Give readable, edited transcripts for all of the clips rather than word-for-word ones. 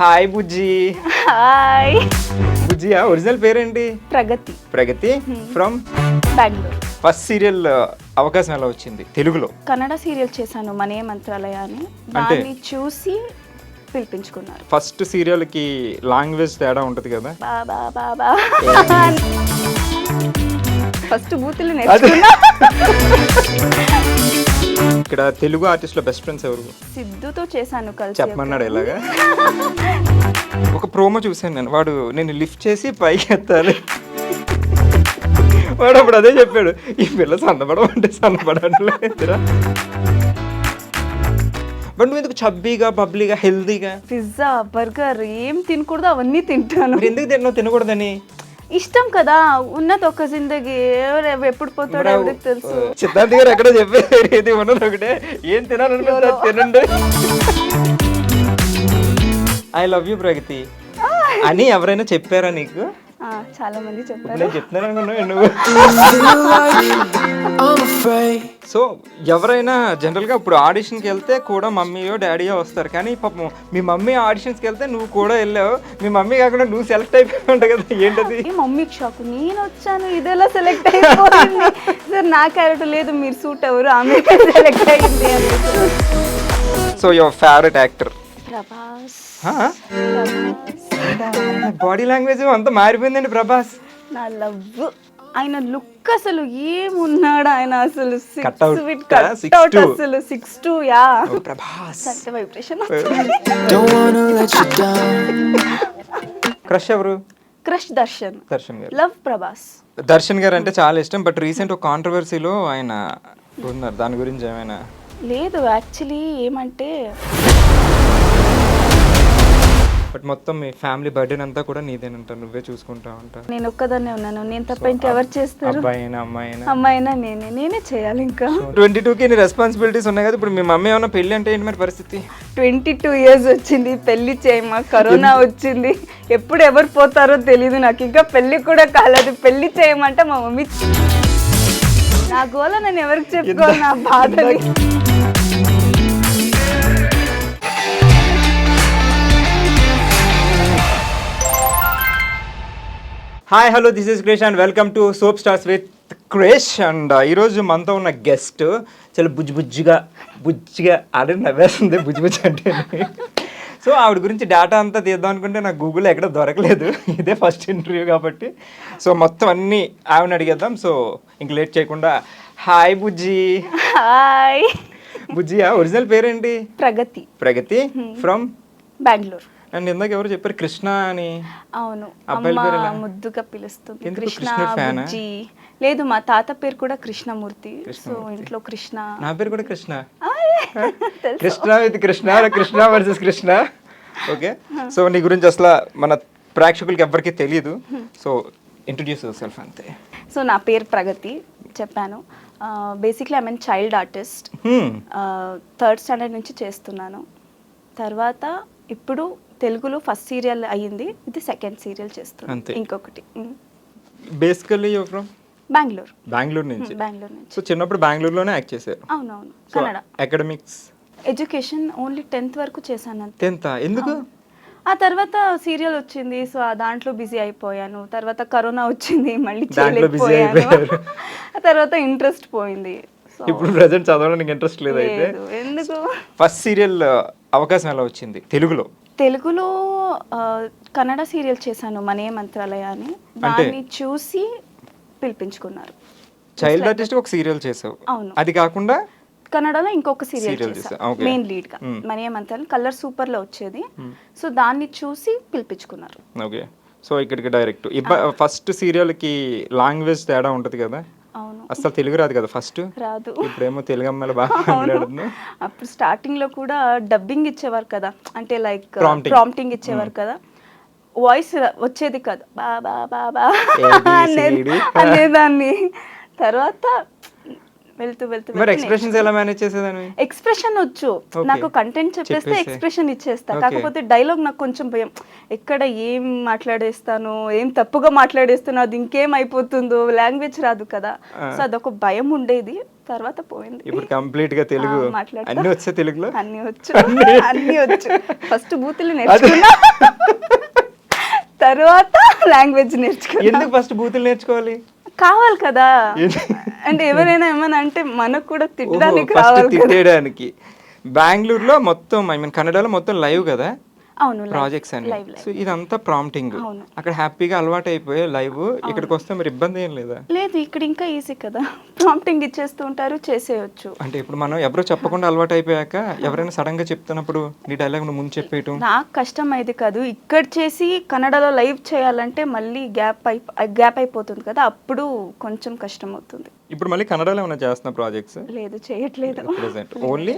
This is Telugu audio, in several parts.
హాయ్ బుజ్జి. హాయ్ బుజ్జియా ఒరిజినల్ పేరేంటి? ప్రగతి. ప్రగతి ఫ్రమ్ బెంగళూరు. ఫస్ట్ సీరియల్ అవకాశం ఎలా వచ్చింది తెలుగులో? కన్నడ సీరియల్ చేశాను మనే మంత్రాలయ అని, దాన్ని చూసి పిలిపించుకున్నారు. ఫస్ట్ సీరియల్ కి లాంగ్వేజ్ తేడా ఉంటది కదా? బాబా బాబా ఫస్ట్ బూతులు నేర్చుకున్నా. ఇక్కడ తెలుగు ఆర్టిస్ట్ లో బెస్ట్ ఫ్రెండ్స్ ఎవరు? సిద్ధుతో చేశాను కలిసి. చెప్పమన్నాడు ఇలాగా? ఒక ప్రోమో చూసాను నేను, వాడు నేను లిఫ్ట్ చేసి పైకి ఎత్తాలి, వాడు అప్పుడు అదే చెప్పాడు, ఈ పిల్ల సన్నపడం అంటే సన్నపడలేదురా. బట్ నువ్వు ఎందుకు చబ్బీగా బబ్లీగా హెల్దీగా? పిజ్జా బర్గర్ ఏం తినకూడదు అవన్నీ తింటాను. మరి ఎందుకు తిన్నావు? తినకూడదని ఇష్టం కదా, ఉన్నది ఒక జిందగీ, ఎప్పుడు పోతాడో ఎవరికి తెలుసు. సిద్ధార్థ్ గారు ఎక్కడో చెప్పేది, ఏది ఉన్నది ఒకటే, ఏం తినాలనుకుంటే తినండి. ఐ లవ్ యూ ప్రగతి అని ఎవరైనా చెప్పారా నీకు? చాలా మంది చెప్పారు. నేను చెప్తున్నాను అనుకున్నావు నువ్వు. సో ఎవరైనా జనరల్గా ఇప్పుడు ఆడిషన్కి వెళ్తే కూడా మమ్మీయో డాడీయో వస్తారు, కానీ పాపం మీ మమ్మీ ఆడిషన్స్కి వెళ్తే నువ్వు కూడా వెళ్ళావు, మీ మమ్మీ కాకుండా నువ్వు సెలెక్ట్ అయిపోయి ఉంటావు కదా, ఏంటది? మమ్మీకి షాక్, నేను వచ్చాను ఇదేలా సెలెక్ట్ అయిపోయింది సార్, నా క్యారెక్టర్ లేదు, మీరు సూట్ ఎవరు, ఆమె సెలెక్ట్ అయింది. So your favourite actor? Prabhas. Body language అంతా మారిపోయిందండి ప్రభాస్. నా లవ్, ఆయన లుక్ అసలు ఏమున్నాడు ఆయన, అసలు అసలు 6'2". యా ప్రభాస్. వైబ్రేషన్. క్రష్ ఎవరు? క్రష్ దర్శన్. దర్శన్ గారు. లవ్ ప్రభాస్. దర్శన్ గారు అంటే చాలా ఇష్టం, బట్ రీసెంట్ ఒక కాంట్రవర్సీలో ఆయన ఉన్నారు, దాని గురించి ఏమైనా? లేదు, యాక్చువల్లీ ఏమంటే బట్ మొత్తం మీ ఫ్యామిలీ బర్త్డే అంతా కూడా నీదేనంట, నువ్వే చూసుకుంటా ఉంటా. నేను ఒక్కదాన్నే ఉన్నాను, నేను తప్ప ఇంకెవరు చేస్తారు? అబ్బాయినా అమ్మాయినా నేనే చేయాలి. ఇంకా 22కి నీ రెస్పాన్సిబిలిటీస్ ఉన్నాయి కదా. ఇప్పుడు మీ మమ్మీ ఏమన్నా పెళ్లి అంటే ఏంటి మరి పరిస్థితి? 22 years వచ్చింది, పెళ్లి చేయమా, కరోనా వచ్చింది, ఎప్పుడు ఎవరు పోతారో తెలియదు నాకు, ఇంకా పెళ్లి కూడా కాలేదు, పెళ్లి చేయమంటే మా మమ్మీ. నా గోల నేను ఎవరికి చెప్పుకోవాలి, నా బాధని. Hi hello, this is Krish and welcome to soap stars with Krish. And ఈరోజు మనతో ఉన్న గెస్ట్ చాలా బుజ్జిగా ఆడే నవ్వేస్తుంది, బుజ్జి అంటే. సో ఆవిడ గురించి డేటా అంతా తీద్దాం అనుకుంటే నాకు గూగుల్లో ఎక్కడ దొరకలేదు, ఇదే ఫస్ట్ ఇంటర్వ్యూ కాబట్టి. సో మొత్తం అన్నీ ఆవిడని అడిగేద్దాం. సో ఇంక లేట్ చేయకుండా, హాయ్ బుజ్జి. హాయ్ బుజ్జియా ఒరిజినల్ పేరేంటి? ప్రగతి. ప్రగతి ఫ్రమ్ బెంగళూరు. అండ్ ఇందాక ఎవరు చెప్పారు కృష్ణ అని? అవును, అబ్బాయిల పేరు ఎలా? ముద్దుగా పిలుస్తుంది కృష్ణ. బుజ్జి. లేదు, మా తాత పేరు కూడా కృష్ణమూర్తి, సో ఇంట్లో కృష్ణ. నా పేరు కూడా కృష్ణ. తెలుసు. Krishna with Krishna versus Krishna. Okay, so నీ గురించి అసలు మన ప్రేక్షకులకి ఎవరికి తెలియదు, సో ఇంట్రడ్యూస్ యువర్ సెల్ఫ్ అంతే. సో నా పేరు ప్రగతి చెప్పాను. Basically I mean child artist. 3rd standard నుంచి చేస్తున్నాను. తర్వాత ఇప్పుడు తెలుగులో ఫస్ట్ సీరియల్ అయ్యింది, ఇది 2nd సీరియల్ చేస్తున్నాను, ఇంకొకటి. బేసికల్లీ యు ఫ్రమ్ బెంగళూరు నుంచి. సో చిన్నప్పుడు బెంగళూరులోనే యాక్ట్ చేశారు? అవునవును. Kannada. Academics? Education only 10th వరకు చేశాను. 10th? ఎందుకు? ఆ తర్వాత సీరియల్ వచ్చింది, సో దాంట్లో బిజీ అయిపోయాను. తర్వాత కరోనా వచ్చింది, మళ్ళీ చేయలేకపోయాను. ఆ తర్వాత ఇంట్రెస్ట్ పోయింది. ఇప్పుడు ప్రెజెంట్ చదవడానికి ఇంట్రెస్ట్ లేదు అయితే? ఎందుకు? ఫస్ట్ సీరియల్ అవకాశం ఎలా వచ్చింది తెలుగులో? తెలుగులో కన్నడ సీరియల్ చేశాను మనే మంత్రాలయ అని, దాన్ని చూసి పిలిపించుకున్నారు. చైల్డ్ ఆర్టిస్ట్ ఒక సీరియల్ చేసావు? అవును. అది కాకుండా కన్నడలో ఇంకొక సీరియల్ చేశాను, మెయిన్ లీడ్ గా. మనే మంత్రాలయం కలర్ సూపర్ లో వచ్చేది, సో దాన్ని చూసి పిలిపించుకున్నారు. ఓకే, సో ఇక్కడికి డైరెక్ట్. ఫస్ట్ సీరియల్ కి లాంగ్వేజ్ తేడా ఉంటది కదా? అవును. అసలు తెలుగు రాదు కదా ఫస్ట్? రాదు. ఇప్పుడేమో తెలుగు అమ్మాయిలు బాగా మాట్లాడుతున్నా. అప్పుడు స్టార్టింగ్ లో కూడా డబ్బింగ్ ఇచ్చేవారు కదా, అంటే లైక్ ప్రాంప్టింగ్ ఇచ్చేవారు కదా, వాయిస్ వచ్చేది కదా, బాబా బాబా అనేదాన్ని. తర్వాత వెళ్తూ మరి ఎక్స్ప్రెషన్స్ ఎలా మేనేజ్ చేసేదాన్ని? ఎక్స్ప్రెషన్ వచ్చు నాకు, కంటెంట్ చెప్పేస్తే ఎక్స్ప్రెషన్ ఇచ్చేస్తా. కాకపోతే డైలాగ్ నాకు కొంచెం భయం, ఎక్కడ ఏం మాట్లాడేస్తాను, ఏం తప్పుగా మాట్లాడేస్తాను, అది ఇంకేం అయిపోతుందో, లాంగ్వేజ్ రాదు కదా, సో అదొక భయం ఉండేది. తర్వాత పోయింది. ఇప్పుడు కంప్లీట్ గా తెలుగు మాట్లాడతా. అన్ని వచ్చా తెలుగులో? అన్ని వచ్చు, అన్ని వచ్చు. ఫస్ట్ బూతులు నేర్చుకున్నా, తర్వాత లాంగ్వేజ్ నేర్చుకున్నా. ఎందుకు ఫస్ట్ బూతులు నేర్చుకోవాలి? కావాలి కదా, అంటే ఎవరైనా ఏమైనా అంటే మనకు కూడా తిట్టడానికి ఫస్ట్ కావాలి కదా. తిట్టేయడానికి. బెంగళూరులో మొత్తం కన్నడలో మొత్తం లైవ్ కదా అవును, ప్రాజెక్ట్స్ అన్ని. live. సో ఇదంతా ప్రాంప్టింగ్. అవును. అక్కడ హ్యాపీగా అలవాటు అయిపోయి లైవ్. ఇక్కడికి వస్తే మరి ఇబ్బంది ఏం లేదా? లేదు, ఇక్కడ ఇంకా ఈజీ కదా, ప్రాంప్టింగ్ ఇచ్చేస్తూ ఉంటారు, చేసేయచ్చు. అంటే ఇప్పుడు మనం ఎవరో చెప్పకుండా అలవాటు అయిపోయాక ఎవరైనా సడన్ గా చెప్తున్నప్పుడు నీ డైలాగ్ నువ్వు ముందు చెప్పేయటం నాకు కష్టం అయింది కాదు, ఇక్కడ చేసి కన్నడలో లైవ్ చేయాలంటే మళ్ళీ గ్యాప్ అయిపోతుంది కదా, అప్పుడు కొంచెం కష్టం అవుతుంది. ఇప్పుడు మళ్ళీ కన్నడలో ఏమైనా చేస్తున్న ప్రాజెక్ట్స్? లేదు, చేయట్లేదు. ప్రెసెంట్ ఓన్లీ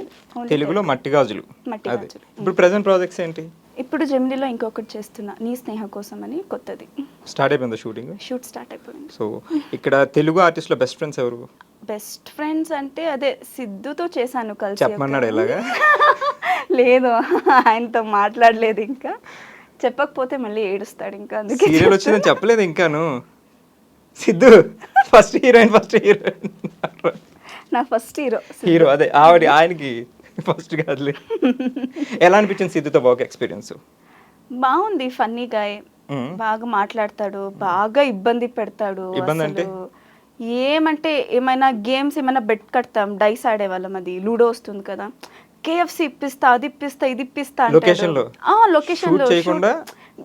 తెలుగులో మట్టి గాజులు. మట్టి అదే గాజులు. ఇప్పుడు ప్రెసెంట్ ప్రాజెక్ట్స్ ఏంటి? ఇప్పుడు జెమినీలో ఇంకొకటి చేస్తున్నా, నీ స్నేహ కోసం అని, కొత్తది. స్టార్ట్ అయిపోయింది షూటింగ్? షూట్ స్టార్ట్ అయిపోయింది. సో ఇక్కడ తెలుగు ఆర్టిస్ట్లో బెస్ట్ ఫ్రెండ్స్ ఎవరు? బెస్ట్ ఫ్రెండ్స్ అంటే అదే సిద్ధుతో చేశాను కలిసి. చెప్పమన్నాడు ఇలాగా? లేదు, ఆయనతో మాట్లాడలేదు ఇంకా, చెప్పకపోతే మళ్ళీ ఏడుస్తాడు ఇంకా, అందుకే. సీరియల్ వచ్చిందని చెప్పలేదు ఇంకాను. సిద్ధు ఫస్ట్ హీరోయిన్ నా ఫస్ట్ హీరో అదే ఆవిడ, ఆయనకి ఫస్ట్ కాదులే. ఎలా అనిపించింది సిద్ధుతో బాగా ఎక్స్పీరియన్స్? బాగుంది, ఫన్నీ గాయ్, బాగా మాట్లాడతాడు, బాగా ఇబ్బంది పెడతాడు. ఇబ్బంది అంటే? ఏమంటే ఏమైనా గేమ్స్ ఏమైనా బెట్ కడతాం, డైస్ ఆడేవాళ్ళం, అది లూడో వస్తుంది కదా, కేఎఫ్సి ఇప్పిస్తా, అది ఇప్పిస్తా, ఇది ఇప్పిస్తా లొకేషన్ లో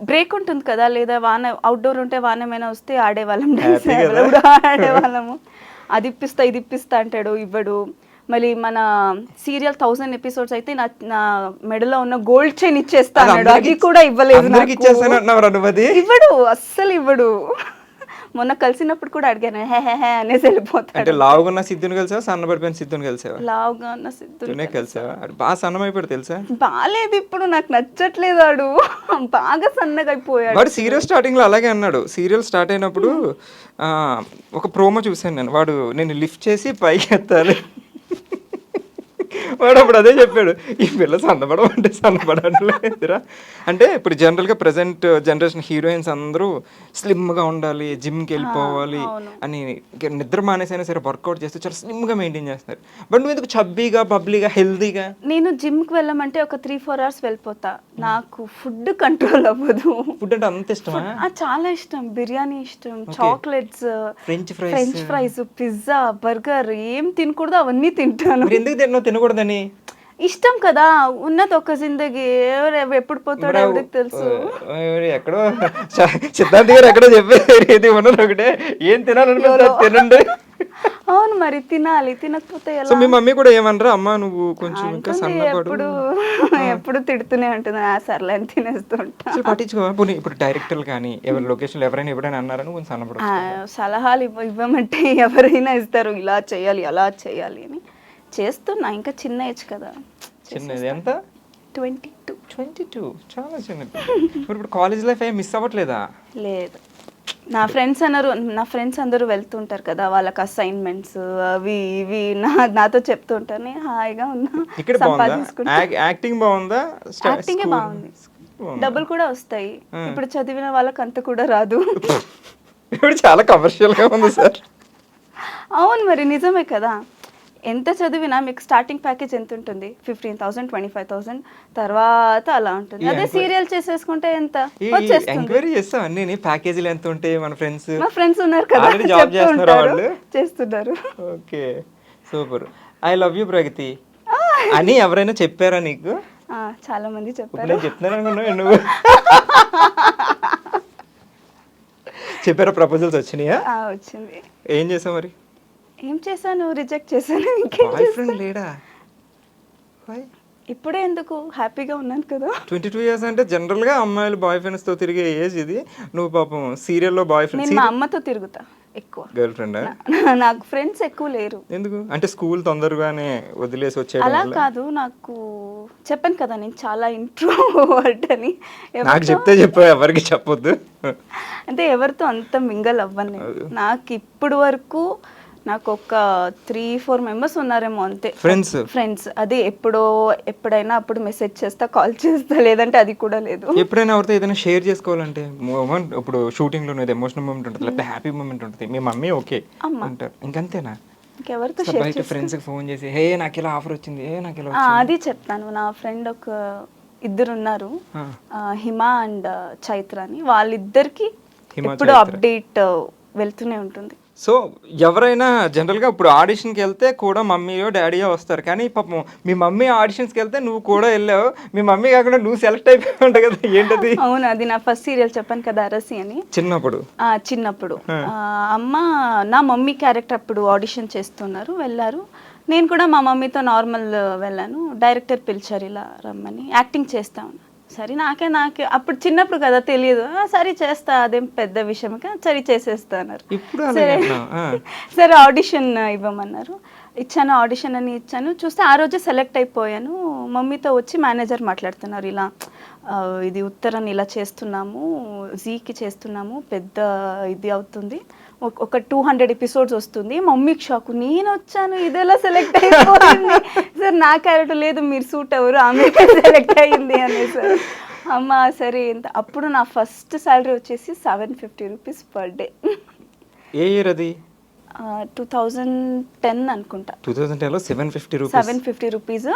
బ్రేక్ ఉంటుంది కదా, లేదా వాన అవుట్డోర్ ఉంటే వాన ఏమైనా వస్తే ఆడేవాళ్ళం, డైస్ ఆడేవాళ్ళము. అది ఇప్పిస్తా, ఇది ఇప్పిస్తా అంటాడు, ఇవ్వడు. మళ్ళీ మన సీరియల్ 1000 ఎపిసోడ్స్ అయితే నా మెడలో ఉన్న గోల్డ్ చైన్ ఇచ్చేస్తా అన్నాడు, అది కూడా ఇవ్వలేదు. ఇవ్వడు, అస్సలు ఇవ్వడు. మొన్న కలిసినప్పుడు కూడా అడిగాను, హే హే హే అనేసి వెళ్ళిపోతాడు. అంటే లావుగా ఉన్న సిద్ధుని కలిసావా, సన్నపడిపోయిన సిద్ధుని కలిసావా? లావుగా ఉన్న సిద్ధుని కలిసావా? బాగా సన్నమైపోయాడు తెలుసా? బాలేదు, ఇప్పుడు నాకు నచ్చట్లేదు, ఆడు బాగా సన్నగా అయిపోయాడు. వాడు సీరియల్ స్టార్టింగ్ లో అలాగే అన్నాడు. సీరియల్ స్టార్ట్ అయినప్పుడు ఒక ప్రోమో చూసాను నేను, వాడు నేను లిఫ్ట్ చేసి పైకి ఎత్తాలి, వాడు అప్పుడు అదే చెప్పాడు, ఈ పిల్ల సన్నపడమంటే సన్నపడలేదురా. అంటే ఇప్పుడు జనరల్గా ప్రజెంట్ జనరేషన్ హీరోయిన్స్ అందరూ స్లిమ్గా ఉండాలి, జిమ్కి వెళ్ళిపోవాలి అని, నిద్ర మానేసైనా సరే వర్కౌట్ చేస్తే చాలా స్లిమ్గా మెయింటైన్ చేస్తారు. బట్ నువ్వు ఎందుకు చబ్బీగా, బబ్లీగా, హెల్దీగా? నేను జిమ్కి వెళ్ళమంటే ఒక 3-4 అవర్స్ వెళ్ళిపోతా, నాకు ఫుడ్ కంట్రోల్ అవ్వదు. ఫుడ్ అంటే అంత ఇష్టమా? చాలా ఇష్టం, బిర్యానీ ఇష్టం, chocolates, French fries, pizza, burger, ఏం తినకూడదు అవన్నీ తింటాను. ఎందుకు తినకూడదని? ఇష్టం కదా, ఉన్నది ఒక జిందగీ, ఎప్పుడు పోతాడో ఎవరికి తెలుసు. ఎక్కడో సిద్ధాంత్ గారు ఎక్కడో చెప్పేది ఉన్నది ఒకటే, ఏం తినాలనిపిస్తుంది తినండి. అవును, మరి తినాలి, తినకపోతే ఎలా? మీ మమ్మీ కూడా ఏమనరా, అమ్మా నువ్వు కొంచెం ఇంకా సన్నపడు? ఎప్పుడు తిడుతూనే ఉంటుంది, సర్లే అని తినేస్తూ ఉంటా. పట్టించుకో. ఇప్పుడు డైరెక్టర్లు కానీ ఎవరి లొకేషన్లో ఎవరైనా ఎప్పుడైనా అన్నారని కొంచెం సన్నపడు? సలహాలు ఇవ్వమంటే ఎవరైనా ఇస్తారు, ఇలా చేయాలి, అలా చేయాలి అని. చేస్తున్నా, ఇంకా చిన్న ఏజ్ కదా. చిన్నది ఎంత? 22. చాలా చిన్నది. ఇప్పుడు కాలేజ్ లైఫ్ ఏం మిస్ అవ్వట్లేదా? లేదు, నా ఫ్రెండ్స్ అందరూ వెళ్తుంటారు కదా, వాళ్ళకి అసైన్మెంట్స్ అవి ఇవి నాతో చెప్తూ ఉంటారు, నేను హాయిగా ఉన్నా. ఇక్కడ యాక్టింగ్ బాగుందా? యాక్టింగ్ బాగుంది, డబ్బులు కూడా వస్తాయి. ఇప్పుడు చదివిన వాళ్ళకి అంత కూడా రాదు. ఇప్పుడు చాలా కమర్షియల్ గా ఉంది సార్. అవును, మరి నిజమే కదా. ఎంత చదివినా మీకు స్టార్టింగ్ ప్యాకేజ్ ఎంత ఉంటుంది? 15,000, 25,000, తర్వాత అలా ఉంటుంది. అదే సీరియల్ చేసేసుకుంటే ఎంత వచ్చేస్తుంది? ఎంక్వైరీ చేస్తాం అన్ని, ప్యాకేజీలు ఎంత ఉంటాయి? మన ఫ్రెండ్స్ ఉన్నారు కదా, జాబ్ చేస్తున్నారు. Okay, super. I love you Pragati అని ఎవరైనా చెప్పారా నీకు? చాలా మంది చెప్పారు. నేను చెప్తున్నాను అనుకున్నావు నువ్వు? చెప్పారా? ప్రపోజల్స్ వచ్చినాయా? వచ్చింది. ఏం చేసావు మరి? ఏం చేశాను, రిజెక్ట్ చేశాను. బాయ్ ఫ్రెండ్ లేడా? ఇప్పుడే ఎందుకు, హ్యాపీగా ఉన్నాను కదా. 22 years అంటే జనరల్ గా అమ్మాయిలు బాయ్ ఫ్రెండ్స్ తో తిరిగే ఏజ్ ఇది. నువ్వు పాపం సీరియల్లో బాయ్ ఫ్రెండ్. నేను మా అమ్మతో తిరుగుతా ఎక్కువ. Girl friend? నాకు ఫ్రెండ్స్ ఎక్కువ లేరు. ఎందుకు? అంటే స్కూల్ తొందరగానే వదిలేసి వచ్చే? అలా కాదు, నాకు చెప్పాను కదా నేను చాలా ఇంట్రోవర్ట్ అని. నాకు చెప్తే చెప్పు, ఎవరికి చెప్పొద్దు. అంటే ఎవరితో అంత మింగల్ అవ్వను. నాకు ఇప్పుడు వరకు నాకు ఒక 3-4 మెంబర్స్ ఉన్నారేమో అంతే ఫ్రెండ్స్. అదే ఎప్పుడైనా అప్పుడు మెసేజ్ చేస్తా, కాల్ చేస్తా, లేదంటే అది కూడా లేదు. ఎప్పుడైనా ఎవరితో ఏదైనా షేర్ చేసుకోవాలంటే ఇప్పుడు షూటింగ్ లో ఎమోషనల్ మూమెంట్ ఉంటుంది, లేకపోతే హ్యాపీ మూమెంట్ ఉంటుంది, మీ మమ్మీ ఓకే అంటారు, ఇంకంతేనా? ఇంకెవరితో సో షేర్ బయట చేసి ఫ్రెండ్స్కి ఫోన్ చేసి హే నాకు ఇలా ఆఫర్ వచ్చింది, హే నాకు ఇలా అది చెప్తాను. నా ఫ్రెండ్ ఒక ఇద్దరు ఉన్నారు, హిమ అండ్ చైత్ర అని. వాళ్ళిద్దరికి హిమ, ఎప్పుడు చైత్ర. అప్డేట్ వెళ్తూనే ఉంటుంది. సో ఎవరైనా జనరల్గా ఇప్పుడు ఆడిషన్కి వెళ్తే కూడా మమ్మీయో డాడీయో వస్తారు, కానీ పాపం మీ మమ్మీ ఆడిషన్స్కి వెళ్తే నువ్వు కూడా వెళ్ళావు, మీ మమ్మీ కాకుండా నువ్వు సెలెక్ట్ అయిపోయి ఉంటావు కదా, ఏంటది? అవును, అది నా ఫస్ట్ సీరియల్ చెప్పాను కదా, అరసి అని. చిన్నప్పుడు చిన్నప్పుడు అమ్మ నా మమ్మీ క్యారెక్టర్ అప్పుడు ఆడిషన్ చేస్తున్నారు, వెళ్ళారు. నేను కూడా మా మమ్మీతో నార్మల్ వెళ్ళాను. డైరెక్టర్ పిలిచారు ఇలా రమ్మని, యాక్టింగ్ చేస్తాను. సరే నాకే అప్పుడు చిన్నప్పుడు కదా తెలియదు, సరే చేస్తా, అదేం పెద్ద విషయం సరే చేసేస్తా అన్నారు. ఇప్పుడు సరే ఆడిషన్ ఇవ్వమన్నారు, ఇచ్చాను. ఆడిషన్ అని ఇచ్చాను. చూస్తే ఆ రోజే సెలెక్ట్ అయిపోయాను. మమ్మీతో వచ్చి మేనేజర్ మాట్లాడుతున్నారు, ఇలా ఇది ఉత్తరం ఇలా చేస్తున్నాము, జీకి చేస్తున్నాము, పెద్ద ఇది అవుతుంది, ఒక 200 ఎపిసోడ్స్ వస్తుంది. మమ్మీకి షాకు, నేను వచ్చాను, ఇదేలా సెలెక్ట్ అయిపోయింది సార్, నా క్యారెక్టర్ లేదు, మీరు సూట్ అవ్వరు, ఆమె సెలెక్ట్ అయ్యింది అనేసారు. అమ్మ సరే ఎంత. అప్పుడు నా ఫస్ట్ శాలరీ వచ్చేసి 750 రూపీస్ పర్ డే. ఏ ఇయర్ అది? 2010 అనుకుంటా. 2010లో 750 రూపీస్.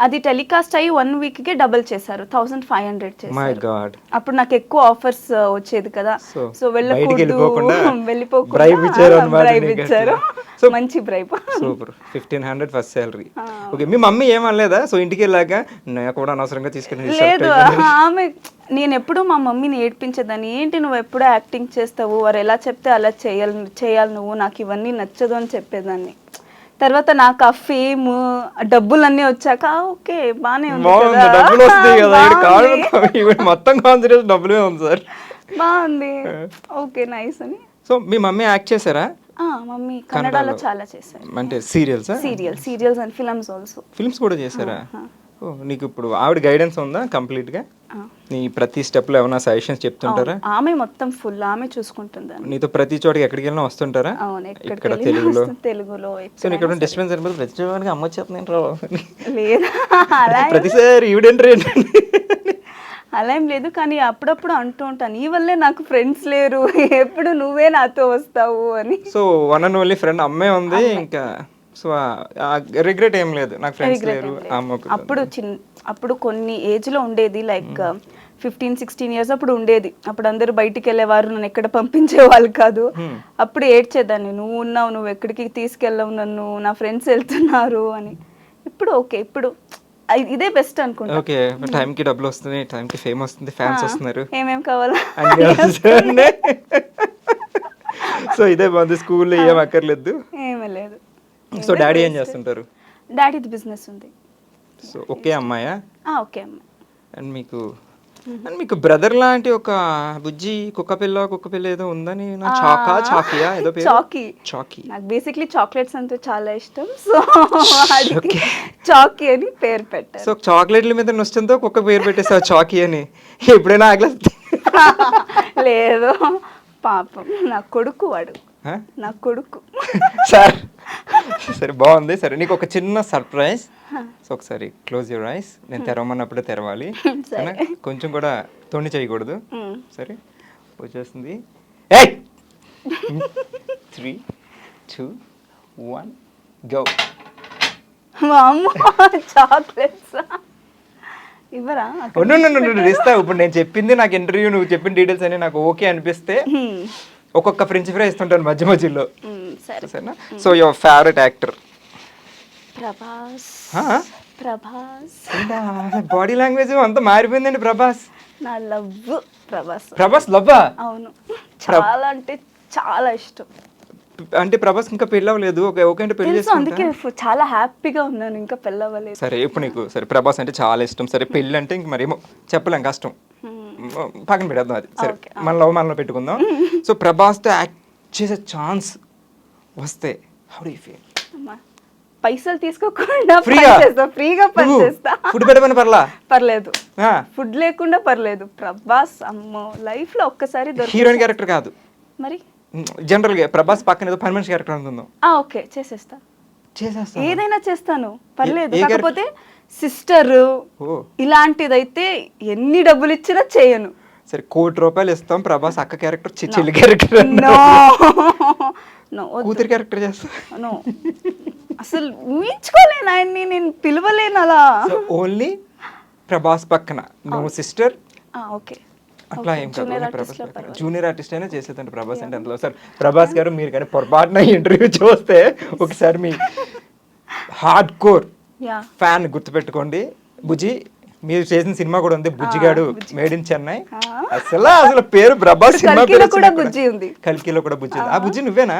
అది టెలికాస్ట్ అయ్యి 1 వీక్కే డబుల్ చేశారు, 1500 చేశారు. My God. అప్పుడు నాకు ఎక్కువ ఆఫర్స్ వచ్చేది కదా, సో వెళ్ళిపోకుండా బ్రైబ్ ఇచ్చారు, మంచి bribe. Super. 1500 first salary. Okay, మీ మమ్మీ ఏమనలేదా? సో ఇంటికి వెళ్ళాక నాకు కూడా అనవసరంగా తీసుకెళ్ళి? లేదు, ఆమె నేను ఎప్పుడు మా మమ్మీని ఏడ్పించేదాన్ని, ఏంటి నువ్వు ఎప్పుడూ యాక్టింగ్ చేస్తావు, వారు ఎలా చెప్తే అలా చేయాలి నువ్వు, నాకు ఇవన్నీ నచ్చదు అని చెప్పేదాన్ని. తర్వాత నాకు ఆ ఫేమ్ డబ్బులన్నీ వచ్చాక ఓకే బానే ఉంది మొత్తం కాన్సన్ట్రేషన్ డబ్బులే ఉంది సార్, బాగుంది, ఓకే నైస్ అని. సో మీ మమ్మీ యాక్ట్ చేశారా? మమ్మీ కన్నడలో చాలా చేశారు. అంటే serials and films also. Films కూడా చేశారా? నీకు ఇప్పుడు ఆవిడ గైడెన్స్ ఉందా కంప్లీట్ గా? నీ ప్రతి స్టెప్ లో ఏమైనా సజెషన్స్ చెప్తుంటారా? ఆమె మొత్తం ఫుల్ ఆమె చూసుకుంటుంది. నీతో ప్రతి చోటకి ఎక్కడికి వెళ్ళినా వస్తుంటారా? ఇక్కడ తెలుగులో. సో నీకు ఎక్కడ డిస్టర్బెన్స్ అనిపిస్తుంది? ప్రతి చోటకి అమ్మ వచ్చేస్తున్నాను లేదా ప్రతిసారి ఈవిడెంట్రీ అలా ఏం లేదు, కానీ అప్పుడప్పుడు అంటూ ఉంటాను, ఈ వల్లే నాకు ఫ్రెండ్స్ లేరు, ఎప్పుడు నువ్వే నాతో వస్తావు అని. So one and only friend అమ్మే ఉంది ఇంకా. సో రిగ్రెట్ ఏం లేదు, నాకు ఫ్రెండ్స్ లేరు. అప్పుడు కొన్ని ఏజ్ లో ఉండేది, లైక్ 15-16 ఇయర్స్ అప్పుడు ఉండేది. అప్పుడు అందరూ బయటికి వెళ్ళేవారు, నన్ను ఎక్కడ పంపించేవాళ్ళు కాదు. అప్పుడు ఏడ్చేదాన్ని, నువ్వు ఉన్నావు, నువ్వు ఎక్కడికి తీసుకెళ్ళవు నన్ను, నా ఫ్రెండ్స్ వెళ్తున్నారు అని. ఇప్పుడు ఓకే, ఇప్పుడు ఇదే బెస్ట్ అనుకుంటా. ఓకే, టైం కి డబ్బులు వస్తుంది, టైం కి ఫేమ్ వస్తుంది, ఫ్యాన్స్ వస్తున్నారు, ఏమేం కావాలా. సో ఇదే బాగుంది, స్కూల్లో ఏం అక్కర్లేదు, ఏమీ లేదు. సో డాడీ ఏం చేస్తుంటారు? డాడీది బిజినెస్ ఉంది. సో ఒకే అమ్మాయా? ఓకే అమ్మాయి. అండ్ మీకు బ్రదర్ లాంటి ఒక బుజ్జి కుక్క పిల్ల ఏదో ఉందని, చాకియా ఏదో పేరు? చాకీ. నాకు బేసిక్లీ చాక్లెట్స్ అంటే చాలా ఇష్టం, సో చాకీ అని పేరు పెట్టారు. సో చాక్లెట్ల మీద నష్టంతో కుక్క పేరు పెట్టేసావు చాకీ అని. ఎప్పుడైనా లేదు, పాపం నా కొడుకు వాడు, నా కొడుకు. సార్ సరే బాగుంది. సరే నీకు ఒక చిన్న సర్ప్రైజ్. సో ఒకసారి క్లోజ్ యువర్ ఐస్. నేను తెరవమన్నప్పుడే తెరవాలి, కొంచెం కూడా తొండి చేయకూడదు. సరే వచ్చేస్తుంది. 3, 2, 1 గో. చాక్లెట్స్ ఇవ్వరా? ఇస్తా. ఇప్పుడు నేను చెప్పింది, నాకు ఇంటర్వ్యూ నువ్వు చెప్పిన డీటెయిల్స్ అని నాకు ఓకే అనిపిస్తే ఒక్కొక్క ఫ్రెంచ్ ఫ్రై ఇస్తుంటాను మధ్య మధ్యలో. సరేనా? So your favourite actor? Prabhas. Body language అంతా మారిపోయిందండి. ప్రభాస్ నా లవ్. ప్రభాస్ లవ్వా? అవును, చాలా అంటే చాలా ఇష్టం. అంటే ప్రభాస్ ఇంకా పెళ్ళి అవ్వలేదు, ఓకే అంటే పెళ్లి చేసుకుంటా, అందుకే చాలా హ్యాపీగా ఉన్నాను, ఇంకా పెళ్ళి అవ్వలేదు. సరే ఇప్పుడు నీకు సరే ప్రభాస్ అంటే చాలా ఇష్టం, సరే పెళ్ళి అంటే ఇంక మరేమో చెప్పలేం, కష్టం, పక్కన పెట్టేద్దాం అది. సరే మనలో పెట్టుకుందాం. సో ప్రభాస్తో యాక్ట్ చేసే ఛాన్స్ వస్తే హౌ డు యు ఫీల్? పైసలు తీసుకోకుండా ఫ్రీగా పనిచేస్తా. ఫుడ్ పెట్టమని పర్లేదు, ఫుడ్ లేకుండా పర్లేదు. ప్రభాస్ అమ్మో లైఫ్ లో ఒక్కసారి హీరోయిన్ క్యారెక్టర్ కాదు, మరి జనరల్ గా ప్రభాస్ పక్కన ఏదో పర్మనెంట్ క్యారెక్టర్ అనుకుందాం. ఓకే చేసేస్తా, ఏదైనా చేస్తాను, పర్లేదు. కాకపోతే సిస్టర్ ఇలాంటిదైతే ఎన్ని డబ్బులు ఇచ్చినా చేయను. సరే ₹1 కోటి ఇస్తాం, ప్రభాస్ అక్క క్యారెక్టర్ చెల్లి క్యారెక్టర్. నో కూతురు క్యారెక్టర్ చేస్తా నో అసలు ఊహించుకోలేను ఆయన్ని, నేను పిలవలేను అలా. సో ఓన్లీ ప్రభాస్ పక్కన నో సిస్టర్ ఓకే అట్లా ఏం కాదు, ఓన్లీ ప్రభాస్ పక్కన జూనియర్ ఆర్టిస్ట్ అయినా చేసేదండి ప్రభాస్ అంటే అందులో. సార్ ప్రభాస్ గారు మీరు కానీ పొరపాటున ఇంటర్వ్యూ చూస్తే ఒకసారి మీ హార్డ్ కోర్ యా ఫ్యాన్ గుర్తుపెట్టుకోండి. బుజ్జి మీరు చేసిన సినిమా కూడా ఉంది బుజ్జిగాడు మేడ్ ఇన్ చెన్నై. అసలు పేరు ప్రభాస్ సినిమా కల్కిలో కూడా బుజ్జి ఉంది. కల్కిలో కూడా బుజ్జి ఉంది. ఆ బుజ్జి నువ్వేనా?